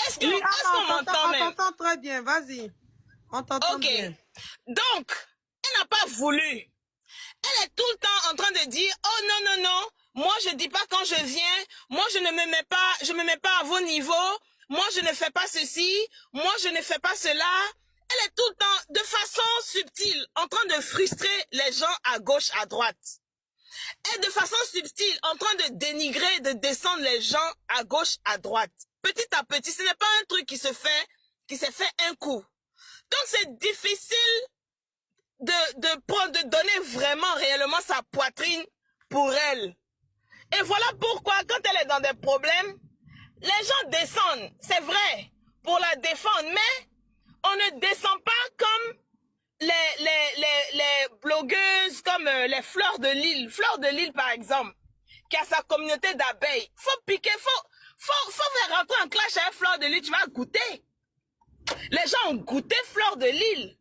Est-ce qu'on m'entend même?
On t'entend très bien, vas-y. On t'entend bien.
Donc, elle n'a pas voulu. Elle est tout le temps en train de dire, oh non, non, non, moi je dis pas quand je viens, moi je ne me mets pas à vos niveaux, moi je ne fais pas ceci, moi je ne fais pas cela. Elle est tout le temps, de façon subtile, en train de frustrer les gens à gauche, à droite. Et de façon subtile, en train de dénigrer, de descendre les gens à gauche, à droite. Petit à petit, ce n'est pas un truc qui s'est fait un coup. Donc c'est difficile de donner vraiment, réellement sa poitrine pour elle. Et voilà pourquoi, quand elle est dans des problèmes, les gens descendent, c'est vrai, pour la défendre, mais on ne descend pas comme les blogueuses, comme les Fleurs de Lille. Fleurs de Lille, par exemple, qui a sa communauté d'abeilles. Faut piquer, faut faire rentrer en clash avec Fleurs de Lille, tu vas goûter. Les gens ont goûté Fleurs de Lille.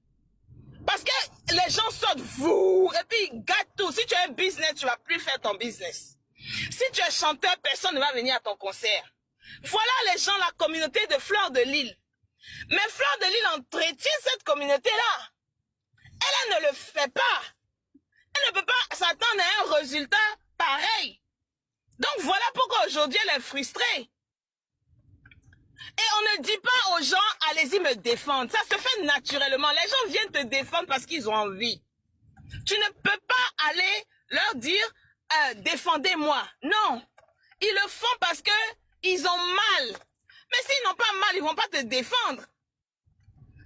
Parce que les gens sortent, vous, et puis ils gâtent tout. Si tu as un business, tu ne vas plus faire ton business. Si tu es chanteur, personne ne va venir à ton concert. Voilà les gens, la communauté de Fleurs de Lille. Mais Fleurs de Lille entretient cette communauté-là. Elle ne le fait pas. Elle ne peut pas s'attendre à un résultat pareil. Donc voilà pourquoi aujourd'hui elle est frustrée. Et on ne dit pas aux gens, allez-y me défendre. Ça se fait naturellement. Les gens viennent te défendre parce qu'ils ont envie. Tu ne peux pas aller leur dire, défendez-moi. Non. Ils le font parce que ils ont mal. Mais s'ils n'ont pas mal, ils ne vont pas te défendre.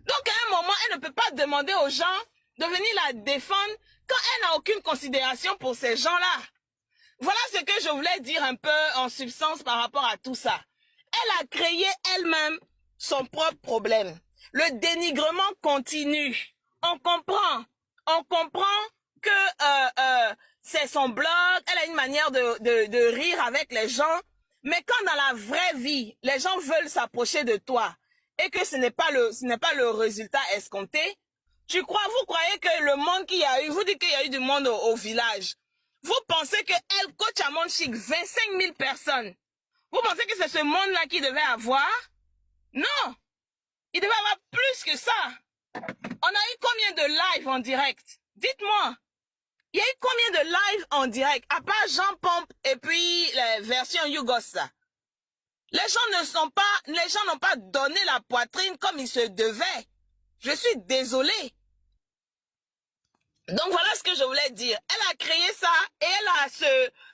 Donc à un moment, elle ne peut pas demander aux gens de venir la défendre quand elle n'a aucune considération pour ces gens-là. Voilà ce que je voulais dire un peu en substance par rapport à tout ça. Elle a créé elle-même son propre problème. Le dénigrement continue. On comprend que c'est son blog, elle a une manière de rire avec les gens, mais quand dans la vraie vie, les gens veulent s'approcher de toi et que ce n'est pas le résultat escompté, vous croyez que le monde qu'il y a eu, vous dites qu'il y a eu du monde au village, vous pensez que elle, Coach Amon Chic, 25 000 personnes, vous pensez que c'est ce monde-là qu'il devait avoir? Non! Il devait avoir plus que ça. On a eu combien de lives en direct? Dites-moi. Il y a eu combien de lives en direct? À part Jean Pompe et puis la version Yougos. Les gens n'ont pas donné la poitrine comme ils se devaient. Je suis désolée. Donc voilà ce que je voulais dire. Elle a créé ça et elle a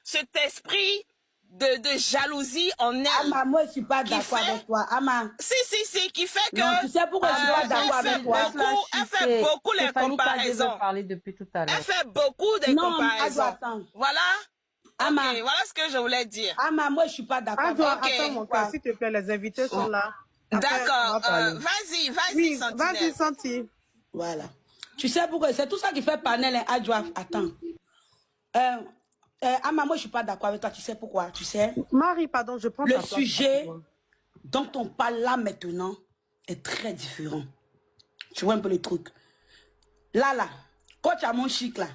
cet esprit de jalousie en elle.
Ama, moi je suis pas d'accord avec toi. Ama.
Si, qui fait que...
Non, tu sais pourquoi je suis pas d'accord avec toi.
Elle fait beaucoup les comparaisons.
Parler depuis tout à l'heure.
Elle fait beaucoup de comparaisons.
Attends.
Voilà.
Ama.
Ok, voilà ce que je voulais dire.
Ama, moi je suis pas d'accord.
Attends, mon père, s'il te plaît, les invités sont là.
D'accord. Vas-y,
oui,
Sentinelle.
Vas-y, Santi.
Voilà. Tu sais pourquoi? C'est tout ça qui fait panel Adjoa. Attends. Ama, moi je suis pas d'accord avec toi. Tu sais pourquoi? Tu sais?
Marie, pardon, je prends
le
ta place.
sujet dont on parle là maintenant est très différent. Tu vois un peu le truc. Là, coach à mon chic là.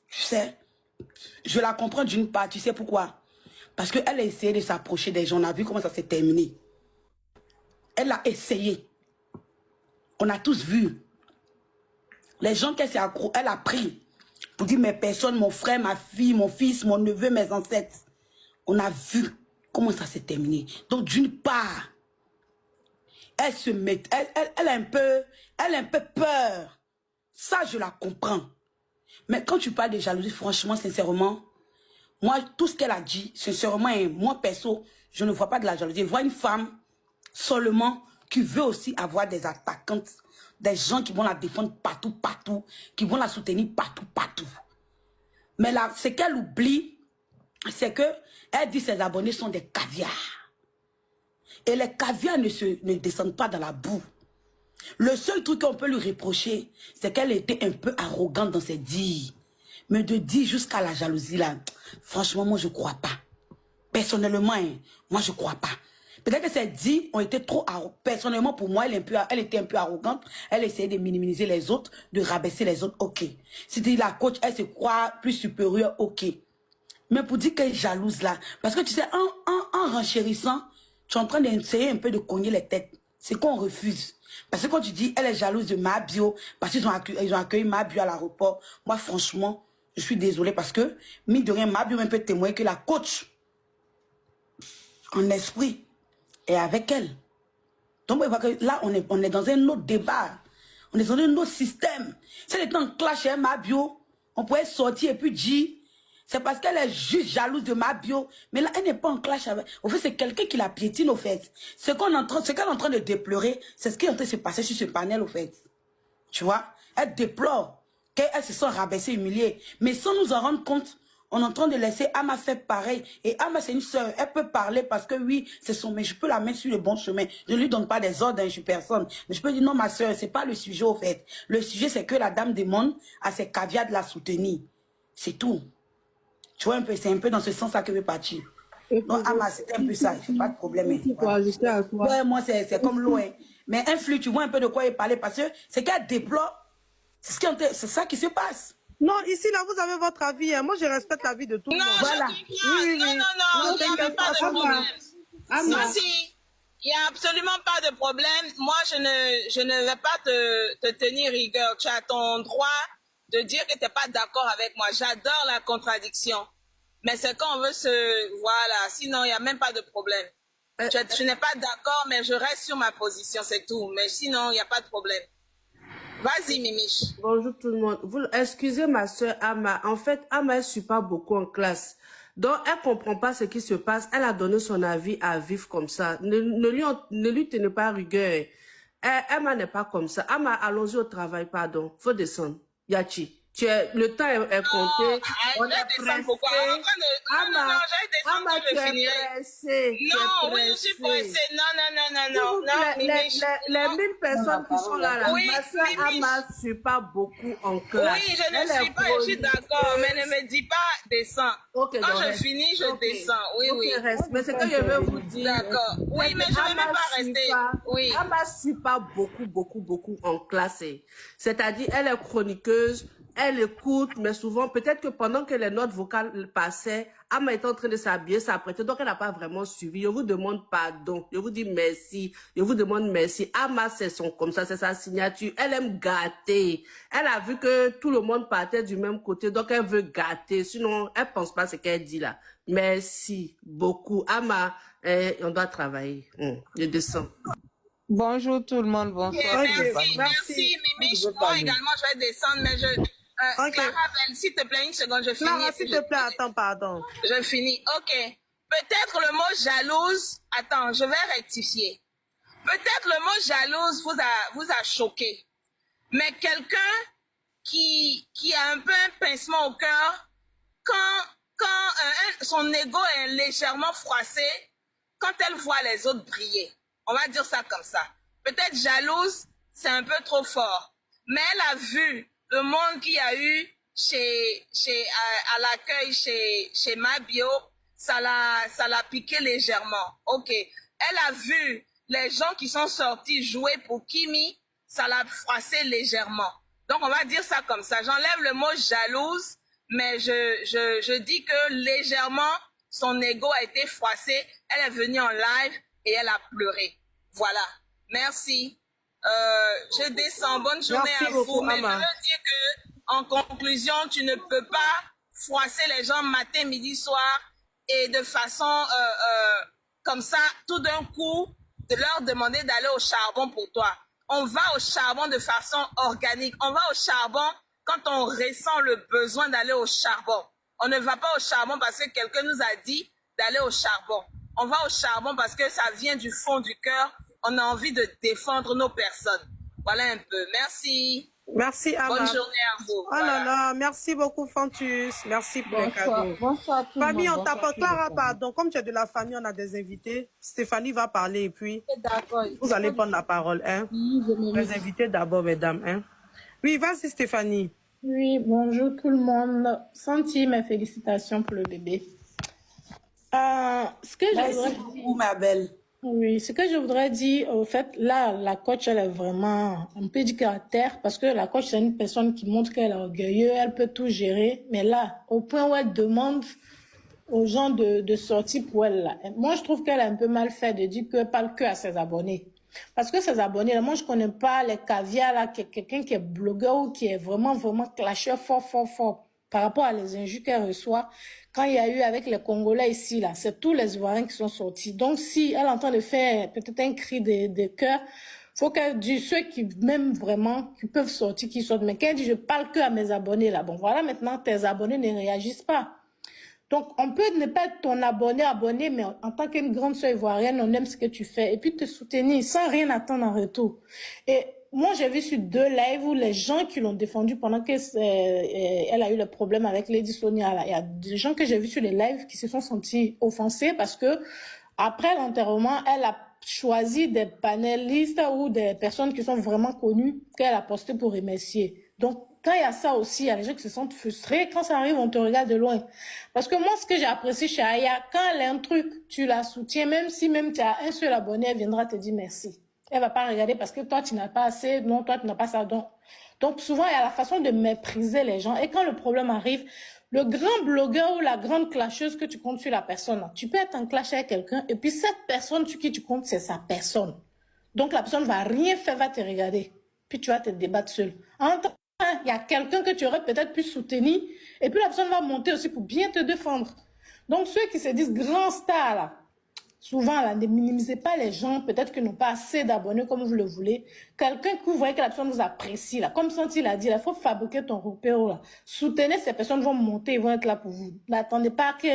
Tu sais, je la comprends d'une part. Tu sais pourquoi? Parce qu'elle a essayé de s'approcher des gens. On a vu comment ça s'est terminé. Elle a essayé. On a tous vu. Les gens qu'elle s'est accro, elle a pris pour dire mes personnes, mon frère, ma fille, mon fils, mon neveu, mes ancêtres. On a vu comment ça s'est terminé. Donc d'une part, elle se met, elle a un peu peur. Ça, je la comprends. Mais quand tu parles de jalousie, franchement, sincèrement, moi, tout ce qu'elle a dit, sincèrement, moi, perso, je ne vois pas de la jalousie. Je vois une femme seulement qui veut aussi avoir des attaquantes, des gens qui vont la défendre partout, qui vont la soutenir partout. Mais là, ce qu'elle oublie, c'est que elle dit que ses abonnés sont des caviars. Et les caviars ne descendent pas dans la boue. Le seul truc qu'on peut lui reprocher, c'est qu'elle était un peu arrogante dans ses dires. Mais de dire jusqu'à la jalousie, là, franchement, moi, je ne crois pas. Personnellement, moi, je ne crois pas. Peut-être que ces dits ont été trop arrogantes. Personnellement, pour moi, elle était un peu arrogante. Elle essayait de minimiser les autres, de rabaisser les autres, ok. Si la coach, elle se croit plus supérieure, ok. Mais pour dire qu'elle est jalouse là, parce que tu sais, en renchérissant, tu es en train d'essayer un peu de cogner les têtes. C'est qu'on refuse. Parce que quand tu dis, elle est jalouse de ma bio, parce qu'ils ont accueilli ma bio à l'aéroport, moi franchement, je suis désolée parce que, mine de rien, ma bio peut témoigner que la coach, en esprit, est avec elle. Donc là, on est dans un autre débat. On est dans un autre système. Si elle était en clash avec ma bio, on pourrait sortir et puis dire, c'est parce qu'elle est juste jalouse de ma bio. Mais là, elle n'est pas en clash avec... Au fait, c'est quelqu'un qui la piétine, au fait. Ce qu'elle est en train de déplorer, c'est ce qui est en train de se passer sur ce panel, au fait. Tu vois? Elle déplore qu'elle se sent rabaissée, humiliée. Mais sans nous en rendre compte, on est en train de laisser Ama faire pareil. Et Ama, c'est une soeur. Elle peut parler parce que oui, c'est son... Mais je peux la mettre sur le bon chemin. Je ne lui donne pas des ordres, je suis personne. Mais je peux dire, non, ma soeur, c'est pas le sujet, au fait. Le sujet, c'est que la dame demande à ses caviars de la soutenir. C'est tout. Tu vois un peu, c'est un peu dans ce sens-là que je veux partir. Donc, Ama, c'était un peu ça, il n'y a pas de problème. Ouais, moi, c'est comme l'eau. Mais un flux, tu vois un peu de quoi il parlait, parce que c'est qu'elle déploie, c'est ça qui se passe.
Non, ici, là, vous avez votre avis. Moi, je respecte l'avis de tout le monde.
Voilà.
Non, il n'y a pas de problème. Si, il n'y a absolument pas de problème. Moi, je ne vais pas te tenir rigueur. Tu as ton droit de dire que tu n'es pas d'accord avec moi. J'adore la contradiction. Mais c'est quand on veut Voilà, sinon il n'y a même pas de problème. Je n'ai pas d'accord, mais je reste sur ma position, c'est tout. Mais sinon, il n'y a pas de problème. Vas-y, Mimiche.
Bonjour tout le monde. Excusez ma soeur Ama. En fait, Ama, elle ne suit pas beaucoup en classe. Donc, elle ne comprend pas ce qui se passe. Elle a donné son avis à vivre comme ça. Ne lui tenez pas rigueur. Ama n'est pas comme ça. Ama, allons-y au travail, pardon. Faut descendre. Yachi. Le temps est compté. On est pressé.
Non, je finirai. Non, oui, je suis pressée. Non.
Les 1000 personnes qui sont là, ma soeur Ama ne suit pas beaucoup en classe.
Oui, je ne suis pas, je suis d'accord, mais ne me dis pas descends. Quand je finis, je descends. Oui.
Mais c'est que je veux vous dire.
D'accord. Oui, mais je ne vais même pas rester. Oui.
Ama ne suit pas beaucoup en classe. C'est-à-dire, elle est chroniqueuse. Elle écoute, mais souvent, peut-être que pendant que les notes vocales passaient, Ama est en train de s'habiller, s'apprêter, donc elle n'a pas vraiment suivi. Je vous demande pardon, je vous dis merci, je vous demande merci. Ama, c'est comme ça, c'est sa signature. Elle aime gâter. Elle a vu que tout le monde partait du même côté, donc elle veut gâter. Sinon, elle ne pense pas ce qu'elle dit là. Merci beaucoup. Ama, on doit travailler. Je descends.
Bonjour tout le monde, bonsoir.
Merci, Mimi. Moi également, je vais descendre, mais Clara, s'il te plaît, une seconde, je finis.
Clara, s'il te plaît, attends, pardon.
Je finis, ok. Peut-être le mot jalouse, attends, je vais rectifier. Peut-être le mot jalouse vous a choqué. Mais quelqu'un qui a un peu un pincement au cœur, quand son ego est légèrement froissé, quand elle voit les autres briller, on va dire ça comme ça. Peut-être jalouse, c'est un peu trop fort. Mais elle a vu le monde qu'il y a eu à l'accueil chez Mabio, ça l'a piqué légèrement. Ok. Elle a vu les gens qui sont sortis jouer pour Kimi, ça l'a froissé légèrement. Donc, on va dire ça comme ça. J'enlève le mot jalouse, mais je dis que légèrement, son ego a été froissé. Elle est venue en live et elle a pleuré. Voilà. Merci. Je descends. Bonne journée à vous. Mais je veux dire que, en conclusion, tu ne peux pas froisser les gens matin, midi, soir et de façon comme ça, tout d'un coup, de leur demander d'aller au charbon pour toi. On va au charbon de façon organique. On va au charbon quand on ressent le besoin d'aller au charbon. On ne va pas au charbon parce que quelqu'un nous a dit d'aller au charbon. On va au charbon parce que ça vient du fond du cœur. On a envie de défendre nos personnes. Voilà un peu. Merci.
Merci, Ama.
Bonne journée à vous.
Oh là là, merci beaucoup, Fantus. Merci pour les cadeaux.
Bonsoir tout le monde.
Famille, on t'apporte. Clara, pardon. Comme tu es de la famille, on a des invités. Stéphanie va parler et puis vous allez prendre la parole. Hein? Les invités d'abord, mesdames. Hein? Oui, vas-y, Stéphanie.
Oui, bonjour tout le monde. Santi, mes félicitations pour le bébé.
Merci beaucoup, ma belle.
Oui, ce que je voudrais dire, au fait, là, la coach, elle est vraiment un peu du caractère parce que la coach, c'est une personne qui montre qu'elle est orgueilleuse, elle peut tout gérer. Mais là, au point où elle demande aux gens de sortir pour elle, là, moi, je trouve qu'elle a un peu mal fait de dire qu'elle parle que à ses abonnés. Parce que ses abonnés, là, moi, je connais pas les caviars, là, quelqu'un qui est blogueur ou qui est vraiment clasheur fort par rapport à les injures qu'elle reçoit. Quand il y a eu avec les Congolais ici, là, c'est tous les Ivoiriens qui sont sortis. Donc, si elle est en train de faire peut-être un cri de cœur, faut qu'elle dise ceux qui m'aiment vraiment, qui peuvent sortir, qui sortent. Mais quand elle dit je parle que à mes abonnés, là, bon, voilà, maintenant, tes abonnés ne réagissent pas. Donc, on peut ne pas être ton abonné, mais en tant qu'une grande sœur ivoirienne, on aime ce que tu fais. Et puis, te soutenir sans rien attendre en retour. Et moi, j'ai vu sur 2 lives où les gens qui l'ont défendu pendant qu'elle a eu le problème avec Lady Sonia, là, il y a des gens que j'ai vus sur les lives qui se sont sentis offensés parce que après l'enterrement, elle a choisi des panélistes ou des personnes qui sont vraiment connues qu'elle a posté pour remercier. Donc, quand il y a ça aussi, il y a des gens qui se sentent frustrés. Quand ça arrive, on te regarde de loin. Parce que moi, ce que j'ai apprécié chez Aya, quand elle a un truc, tu la soutiens, même si même tu as un seul abonné, elle viendra te dire merci. Elle va pas regarder parce que toi, tu n'as pas assez, non, toi, tu n'as pas ça. Donc, souvent, il y a la façon de mépriser les gens. Et quand le problème arrive, le grand blogueur ou la grande clasheuse que tu comptes sur la personne, tu peux être en clash avec quelqu'un et puis cette personne sur qui tu comptes, c'est sa personne. Donc, la personne va rien faire, va te regarder. Puis, tu vas te débattre seul. En temps, il y a quelqu'un que tu aurais peut-être pu soutenir et puis la personne va monter aussi pour bien te défendre. Donc, ceux qui se disent grands stars, là, souvent, là, ne minimisez pas les gens, peut-être qu'ils n'ont pas assez d'abonnés comme vous le voulez. Quelqu'un que vous voyez que la personne vous apprécie, là, comme Santi l'a dit, il faut fabriquer ton repère, là. Soutenez ces personnes, vont monter, ils vont être là pour vous. N'attendez pas que,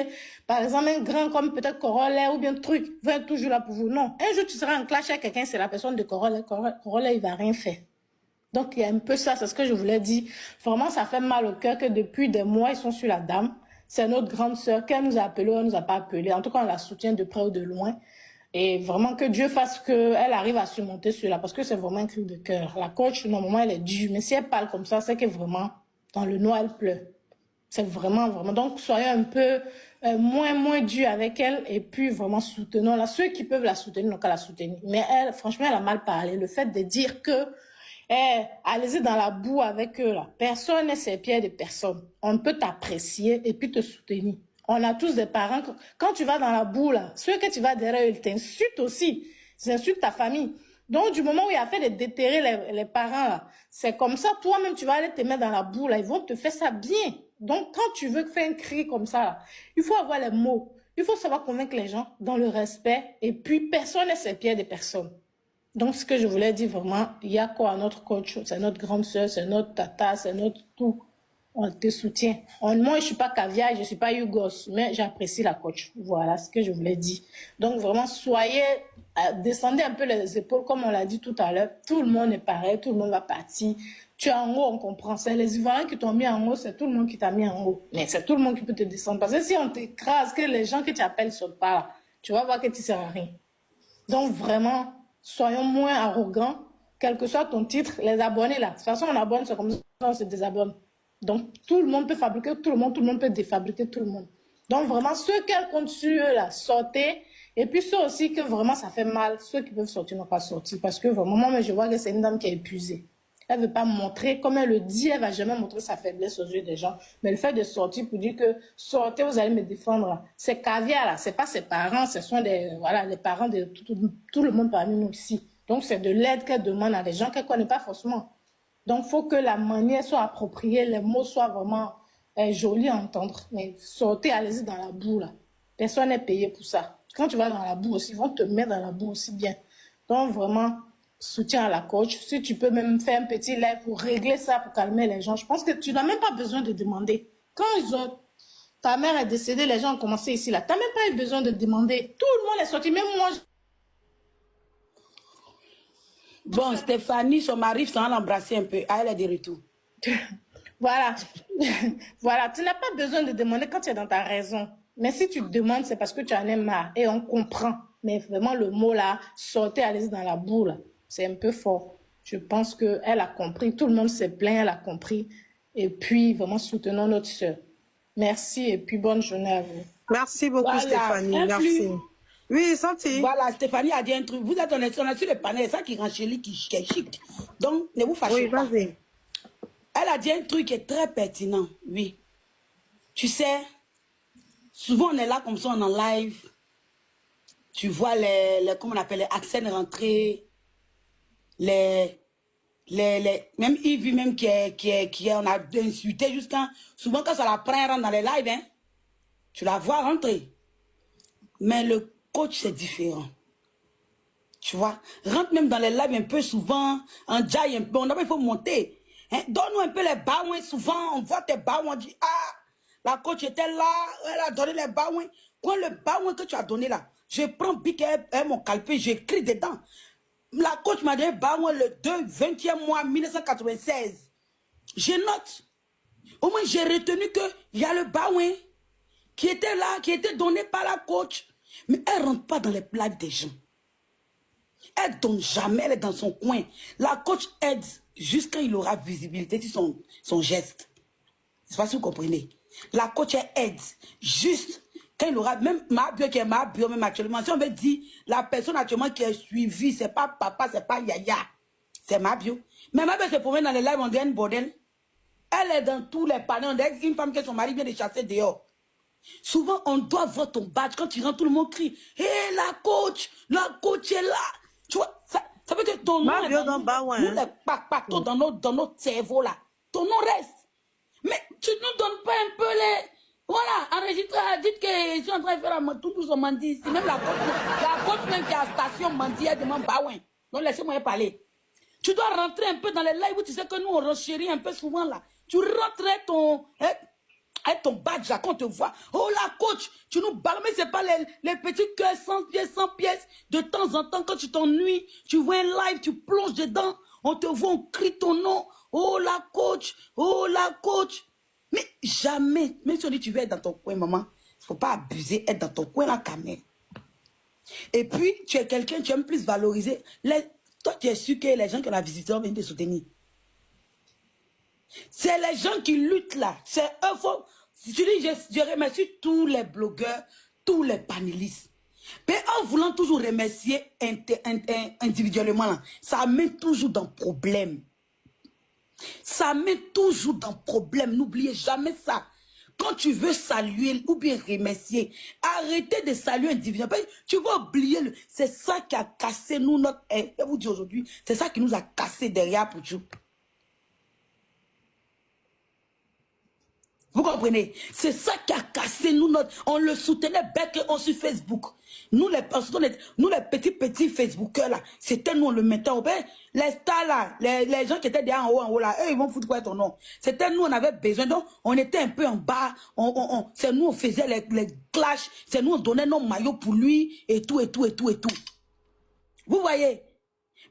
par exemple, un grand comme peut-être Corolla ou bien truc, va être toujours là pour vous. Non, un jour tu seras en clash avec quelqu'un, c'est la personne de Corolla. Corolla, il va rien faire. Donc, il y a un peu ça, c'est ce que je voulais dire. Vraiment, ça fait mal au cœur que depuis des mois, ils sont sur la dame. C'est notre grande sœur. Qu'elle nous a appelé ou elle nous a pas appelé. En tout cas, on la soutient de près ou de loin. Et vraiment que Dieu fasse qu'elle arrive à surmonter cela. Parce que c'est vraiment un cri de cœur. La coach, normalement, elle est dure. Mais si elle parle comme ça, c'est que vraiment, dans le noir, elle pleure. C'est vraiment. Donc, soyez un peu moins dur avec elle. Et puis, vraiment, soutenons-la. Ceux qui peuvent la soutenir, n'ont qu'à la soutenir. Mais elle, franchement, elle a mal parlé. Le fait de dire que allez-y dans la boue avec eux là. Personne n'est ses pieds de personne. On peut t'apprécier et puis te soutenir. On a tous des parents. Quand tu vas dans la boue là, ceux que tu vas derrière, ils t'insultent aussi. Ils insultent ta famille. Donc du moment où il a fait de déterrer les parents là, c'est comme ça, toi-même tu vas aller te mettre dans la boue là. Ils vont te faire ça bien. Donc quand tu veux faire un cri comme ça là, il faut avoir les mots. Il faut savoir convaincre les gens dans le respect et puis personne n'est ses pieds de personne. Donc, ce que je voulais dire vraiment, il y a quoi à notre coach? C'est notre grande soeur, c'est notre tata, c'est notre tout. On te soutient. Moi, je ne suis pas caviar, je ne suis pas Yugos, mais j'apprécie la coach. Voilà ce que je voulais dire. Donc, vraiment, soyez, descendez un peu les épaules, comme on l'a dit tout à l'heure. Tout le monde est pareil, tout le monde va partir. Tu es en haut, on comprend. C'est les Ivoiriens qui t'ont mis en haut, c'est tout le monde qui t'a mis en haut. Mais c'est tout le monde qui peut te descendre. Parce que si on t'écrase, que les gens que tu appelles ne sautent pas là, tu vas voir que tu ne sers à rien. Donc, vraiment, soyons moins arrogants, quel que soit ton titre, les abonnés là. De toute façon, on abonne, c'est comme ça, on se désabonne. Donc, tout le monde peut fabriquer tout le monde peut défabriquer tout le monde. Donc, vraiment, ceux qui comptent sur eux là, sortez. Et puis, ceux aussi que vraiment ça fait mal, ceux qui peuvent sortir n'ont pas sorti. Parce que vraiment, moi, je vois que c'est une dame qui est épuisée. Elle ne veut pas montrer, comme elle le dit, elle ne va jamais montrer sa faiblesse aux yeux des gens. Mais le fait de sortir pour dire que sortez, vous allez me défendre, c'est caviar là, c'est pas ses parents, ce sont des, voilà, les parents de tout le monde parmi nous ici. Donc c'est de l'aide qu'elle demande à des gens qu'elle ne connaît pas forcément. Donc il faut que la manière soit appropriée, les mots soient vraiment jolis à entendre. Mais sortez, allez-y dans la boue là. Personne n'est payé pour ça. Quand tu vas dans la boue aussi, ils vont te mettre dans la boue aussi bien. Donc vraiment, soutien à la coach. Si tu peux même faire un petit live pour régler ça, pour calmer les gens, je pense que tu n'as même pas besoin de demander. Quand ta mère est décédée, les gens ont commencé ici, là. Tu n'as même pas eu besoin de demander. Tout le monde est sorti, même moi.
Bon, Stéphanie, son mari, sans l'embrasser un peu. Ah, elle est de retour.
Voilà. Voilà. Tu n'as pas besoin de demander quand tu es dans ta raison. Mais si tu demandes, c'est parce que tu en es marre. Et on comprend. Mais vraiment, le mot là, sortez, allez-y dans la boue, là. C'est un peu fort. Je pense qu'elle a compris. Tout le monde s'est plaint, elle a compris. Et puis, vraiment, soutenons notre soeur. Merci et puis bonne journée à vous.
Merci beaucoup, voilà, Stéphanie. Merci. Oui, Santi.
Voilà, Stéphanie a dit un truc. Vous êtes on est sur le panel, ça qui rend chérie, qui est chic. Donc, ne vous fâchez pas.
Oui, vas-y.
Elle a dit un truc qui est très pertinent, oui. Tu sais, souvent on est là comme ça, on est en live. Tu vois comment on appelle, les accents rentrés. Même Yves, même qui on a insulté jusqu'à... Souvent, quand ça la prend, elle rentre dans les lives, hein, tu la vois rentrer. Mais le coach, c'est différent. Tu vois, rentre même dans les lives un peu souvent, en jaille un peu, il faut monter. Hein? Donne-nous un peu les baouins, souvent, on voit tes baouins, on dit, ah, la coach était là, elle a donné les baouins. Quand le baouin que tu as donné là, je prends Bic et mon calepin, j'écris dedans. La coach m'a donné baouin le 20e mois 1996. Je note. Au moins, j'ai retenu qu'il y a le baouin qui était là, qui était donné par la coach. Mais elle ne rentre pas dans les lives des gens. Elle ne donne jamais, elle est dans son coin. La coach aide jusqu'à il aura visibilité sur son geste. Je ne sais pas si vous comprenez. La coach aide juste quand il aura, même ma bio qui est ma bio, même actuellement, si on veut dire, la personne actuellement qui est suivie, c'est pas papa, c'est pas yaya, c'est ma bio. Mais ma bio se promène dans les lives, on dirait une bordel. Elle est dans tous les panneaux, on dirait une femme que son mari vient de chasser dehors. Souvent, on doit voir ton badge. Quand tu rentres, tout le monde crie. Hé, la coach est là. Tu vois, ça veut dire ton nom est dans nous, les papatos dans notre cerveau là. Ton nom reste. Mais tu ne nous donnes pas un peu les... Voilà, enregistrez, dites qu'ils sont en train de faire un tout douce au mandi ici. Même la coach même qui est à la station mandi, elle demande baouin. Donc laissez-moi parler. Tu dois rentrer un peu dans les lives où tu sais que nous on renchérit un peu souvent là. Tu rentrais avec ton badge là, quand on te voit. Oh la coach, tu nous balles, mais c'est pas les petits cœurs 100 pièces. De temps en temps, quand tu t'ennuies, tu vois un live, tu plonges dedans, on te voit, on crie ton nom. Oh la coach, oh la coach. Mais jamais, même si on dit tu veux être dans ton coin, maman, il ne faut pas abuser, être dans ton coin là quand même. Et puis, tu es quelqu'un, tu aimes plus valoriser. Toi, tu es sûr que les gens qui ont la visite viennent te soutenir. C'est les gens qui luttent là. C'est eux, si tu dis, je remercie tous les blogueurs, tous les panélistes. Mais en voulant toujours remercier individuellement, là, ça met toujours dans problème. Ça met toujours dans problème. N'oubliez jamais ça. Quand tu veux saluer ou bien remercier, arrêtez de saluer individuellement. Tu vas oublier, c'est ça qui a cassé nous, notre... Je vous dis aujourd'hui, c'est ça qui nous a cassé derrière pour tout. Vous comprenez? C'est ça qui a cassé nous. On le soutenait bec et on sur Facebook. Nous les petits Facebookers là, c'était nous, on le mettait au bain. Les stars là, les gens qui étaient derrière en haut là, eux ils vont foutre quoi ton nom? C'était nous, on avait besoin, donc on était un peu en bas. C'est nous, on faisait les clashs, c'est nous, on donnait nos maillots pour lui et tout. Vous voyez?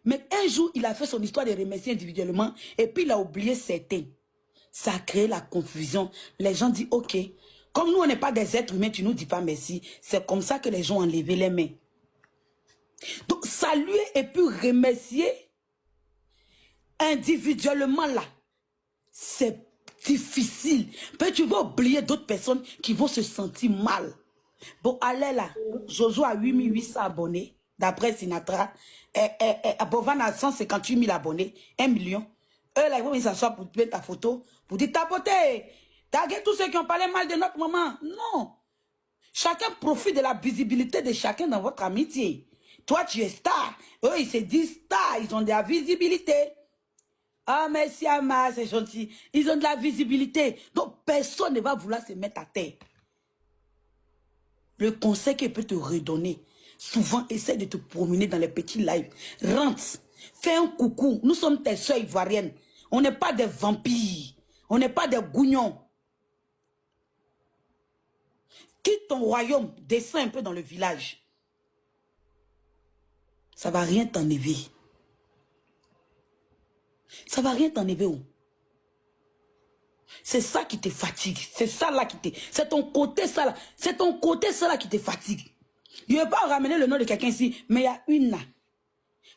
Mais un jour, il a fait son histoire de remercier individuellement et puis il a oublié certains. Ça a créé la confusion. Les gens disent, ok, comme nous, on n'est pas des êtres humains, tu nous dis pas merci. C'est comme ça que les gens ont enlevé les mains. Donc, saluer et puis remercier individuellement là, c'est difficile. Puis tu vas oublier d'autres personnes qui vont se sentir mal. Bon, allez là, Jojo a 8800 abonnés, d'après Sinatra. Bovan a 158 000 abonnés, 1 million. Eux là, ils vont s'asseoir pour mettre ta photo, pour dire ta beauté. Taguez tous ceux qui ont parlé mal de notre maman. Non. Chacun profite de la visibilité de chacun dans votre amitié. Toi, tu es star. Eux, ils se disent star. Ils ont de la visibilité. Ah, merci, Ama, c'est gentil. Ils ont de la visibilité. Donc, personne ne va vouloir se mettre à terre. Le conseil qu'il peut te redonner, souvent, essaie de te promener dans les petits lives. Rentre. Fais un coucou. Nous sommes tes soeurs ivoiriennes. On n'est pas des vampires. On n'est pas des gougnons. Quitte ton royaume, descends un peu dans le village. Ça ne va rien t'enlever. Ça ne va rien t'enlever. C'est ça qui te fatigue. C'est ça là qui te... C'est ton côté ça là. C'est ton côté ça là qui te fatigue. Je ne vais pas ramener le nom de quelqu'un ici, mais il y a une là.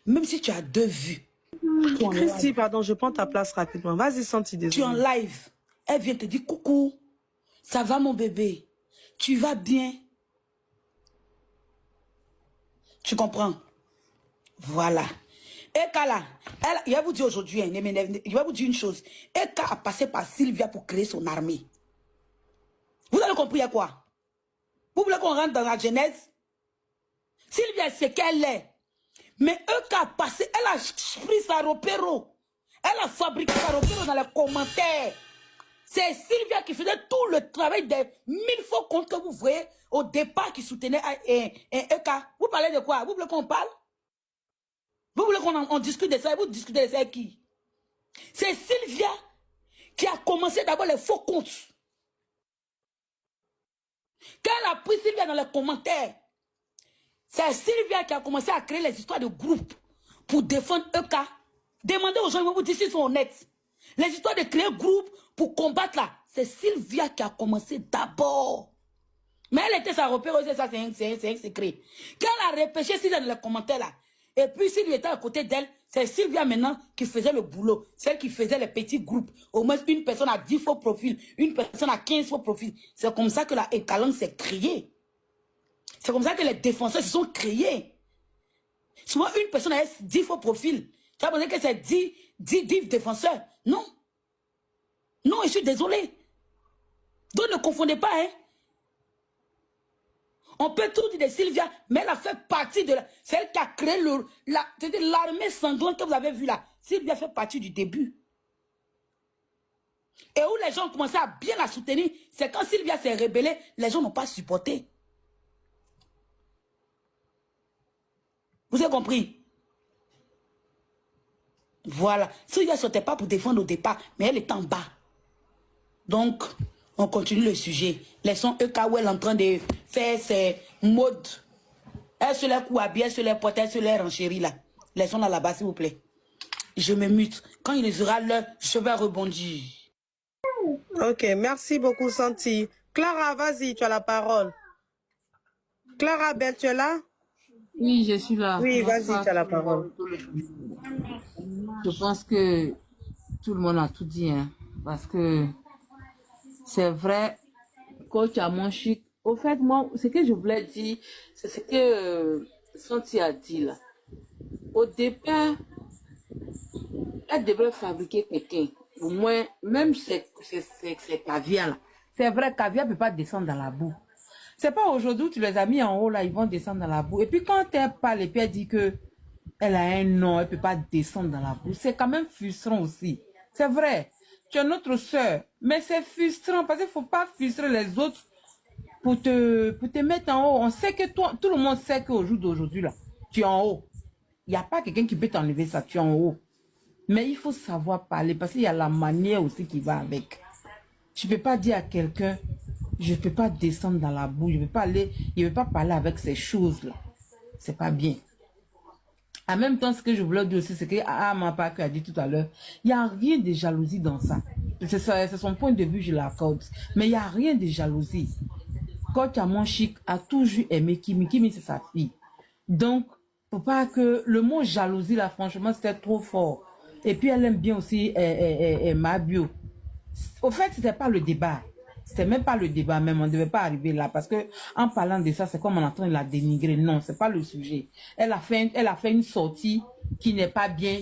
Même si tu as 2 vues.
Christy, pardon, je prends ta place rapidement. Vas-y, Santi, désolé.
Tu es en live. Elle vient te dire coucou. Ça va mon bébé? Tu vas bien? Tu comprends? Voilà. Eka là, il va vous dire aujourd'hui, il va vous dire une chose. Eka a passé par Sylvia pour créer son armée. Vous avez compris à quoi? Vous voulez qu'on rentre dans la genèse? Sylvia, c'est qu'elle est. Mais Eka a passé, elle a pris sa repéro. Elle a fabriqué sa repéro dans les commentaires. C'est Sylvia qui faisait tout le travail des 1000 faux comptes que vous voyez au départ qui soutenait Eka. Vous parlez de quoi? Vous voulez qu'on parle? Vous voulez qu'on discute de ça? Vous discutez de ça avec qui? C'est Sylvia qui a commencé d'abord les faux comptes. Quand elle a pris Sylvia dans les commentaires, c'est Sylvia qui a commencé à créer les histoires de groupe pour défendre Eka. Demandez aux gens, ils vont vous dire s'ils sont honnêtes. Les histoires de créer groupe pour combattre là, c'est Sylvia qui a commencé d'abord. Mais elle était sa repéreuse, ça c'est un secret. Quand elle a repêché Sylvia dans les commentaires là, et puis s'il était à côté d'elle, c'est Sylvia maintenant qui faisait le boulot. Celle qui faisait les petits groupes. Au moins une personne a 10 faux profils, une personne a 15 faux profils. C'est comme ça que la Ekalang s'est créée. C'est comme ça que les défenseurs se sont créés. Souvent une personne a 10 faux profils. Tu as pensé que c'est 10 défenseurs? Non. Non, je suis désolé. Donc ne confondez pas, hein. On peut tout dire de Sylvia, mais elle a fait partie de la... C'est elle qui a créé l'armée sanglante que vous avez vue là. Sylvia fait partie du début. Et où les gens ont commencé à bien la soutenir, c'est quand Sylvia s'est rebellée, les gens n'ont pas supporté. Vous avez compris? Voilà. Sylvia ne sortait pas pour défendre au départ, mais elle est en bas. Donc, on continue le sujet. Laissons Eka où elle est en train de faire ses modes. Elle se les coups habillés, elle se les porte, elle se les renchérit là. Laissons-la là-bas, s'il vous plaît. Je me mute. Quand il sera l'heure, je vais rebondir.
Ok, merci beaucoup, Santi. Clara, vas-y, tu as la parole. Clara Belle, tu es là?
Oui, je suis là.
Oui, vas-y, tu as la parole.
Je pense que tout le monde a tout dit, hein, parce que c'est vrai, coach à mon chic. Au fait, moi, ce que je voulais dire, c'est ce que Santi a dit là. Au départ, elle devrait fabriquer quelqu'un. Au moins, même c'est caviar là. C'est vrai, caviar ne peut pas descendre dans la boue. C'est pas aujourd'hui où tu les as mis en haut là, ils vont descendre dans la boue. Et puis quand elle parle et puis elle dit que elle a un nom, elle ne peut pas descendre dans la boue. C'est quand même frustrant aussi. C'est vrai. tu es notre soeur. Mais c'est frustrant parce qu'il ne faut pas frustrer les autres pour te mettre en haut. On sait que toi, tout le monde sait qu'au jour d'aujourd'hui, là, tu es en haut. Il n'y a pas quelqu'un qui peut t'enlever ça, tu es en haut. Mais il faut savoir parler parce qu'il y a la manière aussi qui va avec. Tu ne peux pas dire à quelqu'un, je ne peux pas descendre dans la boue, je ne peux pas aller, il ne veut pas parler avec ces choses-là. C'est pas bien. En même temps, ce que je voulais dire aussi, c'est que Mapa a dit tout à l'heure, il n'y a rien de jalousie dans ça. C'est son point de vue, je l'accorde. Mais il n'y a rien de jalousie. Coach Amon Chic a toujours aimé Kimi. Kimi, c'est sa fille. Donc, faut pas que le mot jalousie, là, franchement, c'était trop fort. Et puis, elle aime bien aussi Mabio. Au fait, c'était pas le débat. C'était même pas le débat, même. On ne devait pas arriver là. Parce que en parlant de ça, c'est comme on est en train de la dénigrer. Non, c'est pas le sujet. Elle a fait une sortie qui n'est pas bien.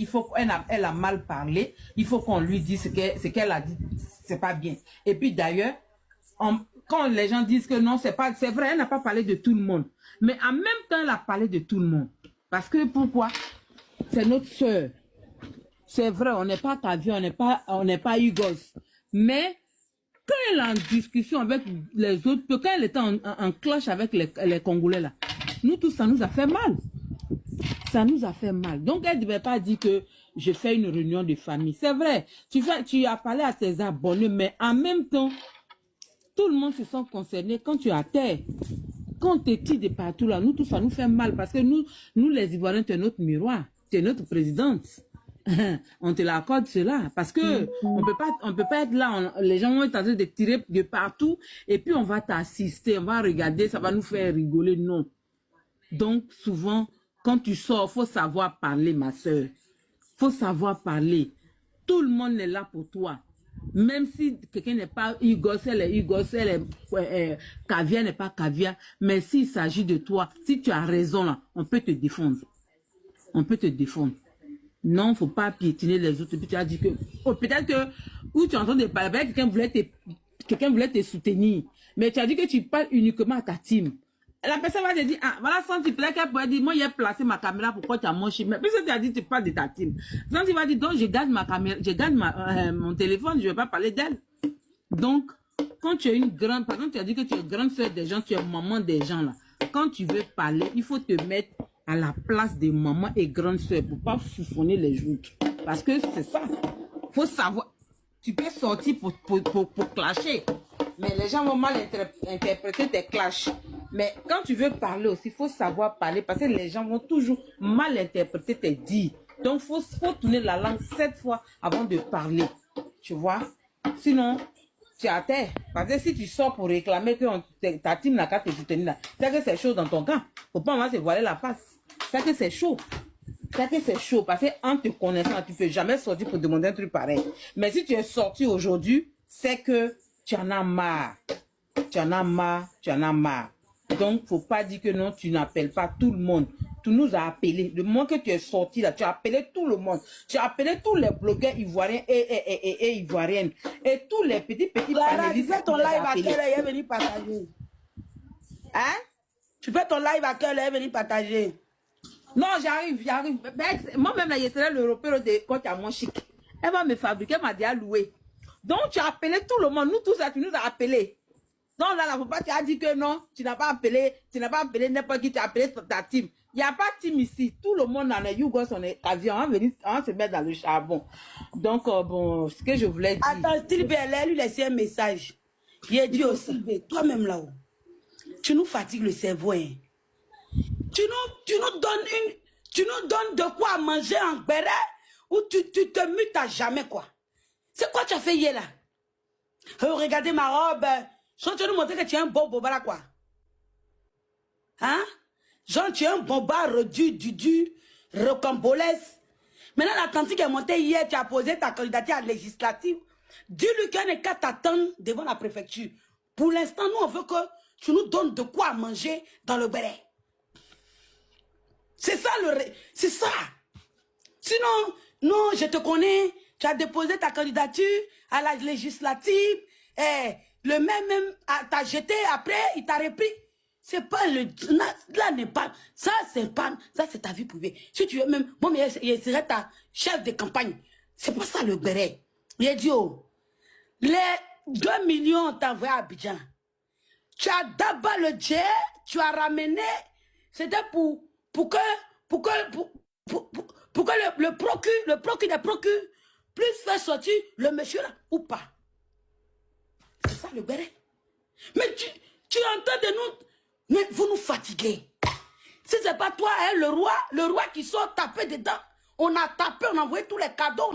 Elle a mal parlé. Il faut qu'on lui dise ce qu'elle a dit. C'est pas bien. Et puis d'ailleurs, quand les gens disent que non, c'est vrai, elle n'a pas parlé de tout le monde. Mais en même temps, elle a parlé de tout le monde. Parce que pourquoi? C'est notre soeur. C'est vrai, on n'est pas Kavia, on n'est pas Hugos. Mais quand elle est en discussion avec les autres, quand elle était en clash avec les Congolais là, nous tous, ça nous a fait mal. Ça nous a fait mal. Donc elle ne devait pas dire que je fais une réunion de famille. C'est vrai, tu as parlé à tes abonnés, mais en même temps, tout le monde se sent concerné quand tu es à terre. Quand tu es tire de partout là, nous tous, ça nous fait mal parce que nous les Ivoiriens, tu es notre miroir, tu es notre présidente. On te l'accorde cela parce que on peut pas être là, les gens vont être en train de tirer de partout et puis on va t'assister, on va regarder, ça va nous faire rigoler, non. Donc souvent quand tu sors, faut savoir parler, ma soeur, faut savoir parler. Tout le monde est là pour toi, même si quelqu'un n'est pas Hugos, elle est Hugos, elle est Kavia n'est pas Kavia, mais s'il s'agit de toi, si tu as raison là, on peut te défendre, on peut te défendre. Non, il ne faut pas piétiner les autres. Puis tu as dit que, peut-être que, où tu es en train de parler, quelqu'un voulait te soutenir. Mais tu as dit que tu parles uniquement à ta team. La personne va te dire, ah, voilà, Santi, peut-être qu'elle pourrait dire, moi, j'ai placé ma caméra, pourquoi tu as manché? Mais puisque tu as dit, tu parles de ta team. Santi va dire, donc, je garde ma caméra, je garde mon téléphone, je ne vais pas parler d'elle. Donc, quand tu es une grande, par exemple, tu as dit que tu es grande soeur des gens, tu es maman des gens, là. Quand tu veux parler, il faut te mettre à la place de maman et grande soeur pour pas foufonner les joutes. Parce que c'est ça. Faut savoir. Tu peux sortir pour clasher. Mais les gens vont mal interpréter tes clashs. Mais quand tu veux parler aussi, il faut savoir parler parce que les gens vont toujours mal interpréter tes dits. Donc, faut tourner la langue 7 fois avant de parler. Tu vois? Sinon, tu es à terre. Parce que si tu sors pour réclamer que ta team n'a qu'à te soutenir, c'est que c'est chaud dans ton camp. Faut pas, on va se voiler la face. C'est que c'est chaud. C'est que c'est chaud. Parce qu'en te connaissant, tu ne peux jamais sortir pour demander un truc pareil. Mais si tu es sorti aujourd'hui, c'est que tu en as marre. Tu en as marre. Tu en as marre. Donc, il ne faut pas dire que non, tu n'appelles pas tout le monde. Tu nous as appelés. Le moment que tu es sorti là, tu as appelé tout le monde. Tu as appelé tous les blogueurs ivoiriens et ivoiriennes. Et tous les petits panélistes.
Tu fais ton live à quelle heure elle est venue partager? Hein? Tu fais ton live à quelle heure elle est venue partager?
Non, j'arrive. Moi-même, là, je serai l'Européen de Coach Amon Chic. Elle va me fabriquer, elle m'a déjà loué. Donc, tu as appelé tout le monde. Nous tous, tu nous as appelés. Donc là, faut pas, tu as dit que non, tu n'as pas appelé n'importe qui, tu as appelé ta team. Il n'y a pas de team ici. Tout le monde en est Yougos, on est avion, on va se mettre dans le charbon. Donc, bon, ce que je voulais dire.
Attends, Sylvie, elle lui laissé un message. Il a dit aussi, Sylvie, toi-même là-haut, tu nous fatigues le cerveau, hein. Tu nous donnes de quoi manger en béret ou tu te mutes à jamais, quoi. C'est quoi tu as fait hier là? Regardez ma robe. Genre, tu nous montrer que tu es un bon boba là, quoi. Hein? Genre, tu es un boba du rocambolesque. Maintenant, la tante qui est montée hier, tu as posé ta candidature à législative. Dis-lui qu'elle n'est qu'à t'attendre devant la préfecture. Pour l'instant, nous, on veut que tu nous donnes de quoi manger dans le béret. C'est ça c'est ça. Sinon, non, je te connais. Tu as déposé ta candidature à la législative. Le même t'a jeté, après, il t'a repris. C'est pas le... Là, n'est pas... Ça, c'est pas... Ça, c'est ta vie privée. Si tu veux même... Bon, mais il serait ta chef de campagne. C'est pas ça, le béret. Il a dit, oh, Les 2 millions ont envoyé à Abidjan. Tu as d'abord le jet, tu as ramené. C'était pour que le procure puisse faire sortir le monsieur là ou pas. C'est ça le béret. Mais tu es en train de nous... Mais vous nous fatiguez. Si ce n'est pas toi, hein, le roi qui sort taper dedans, on a tapé, on a envoyé tous les cadeaux.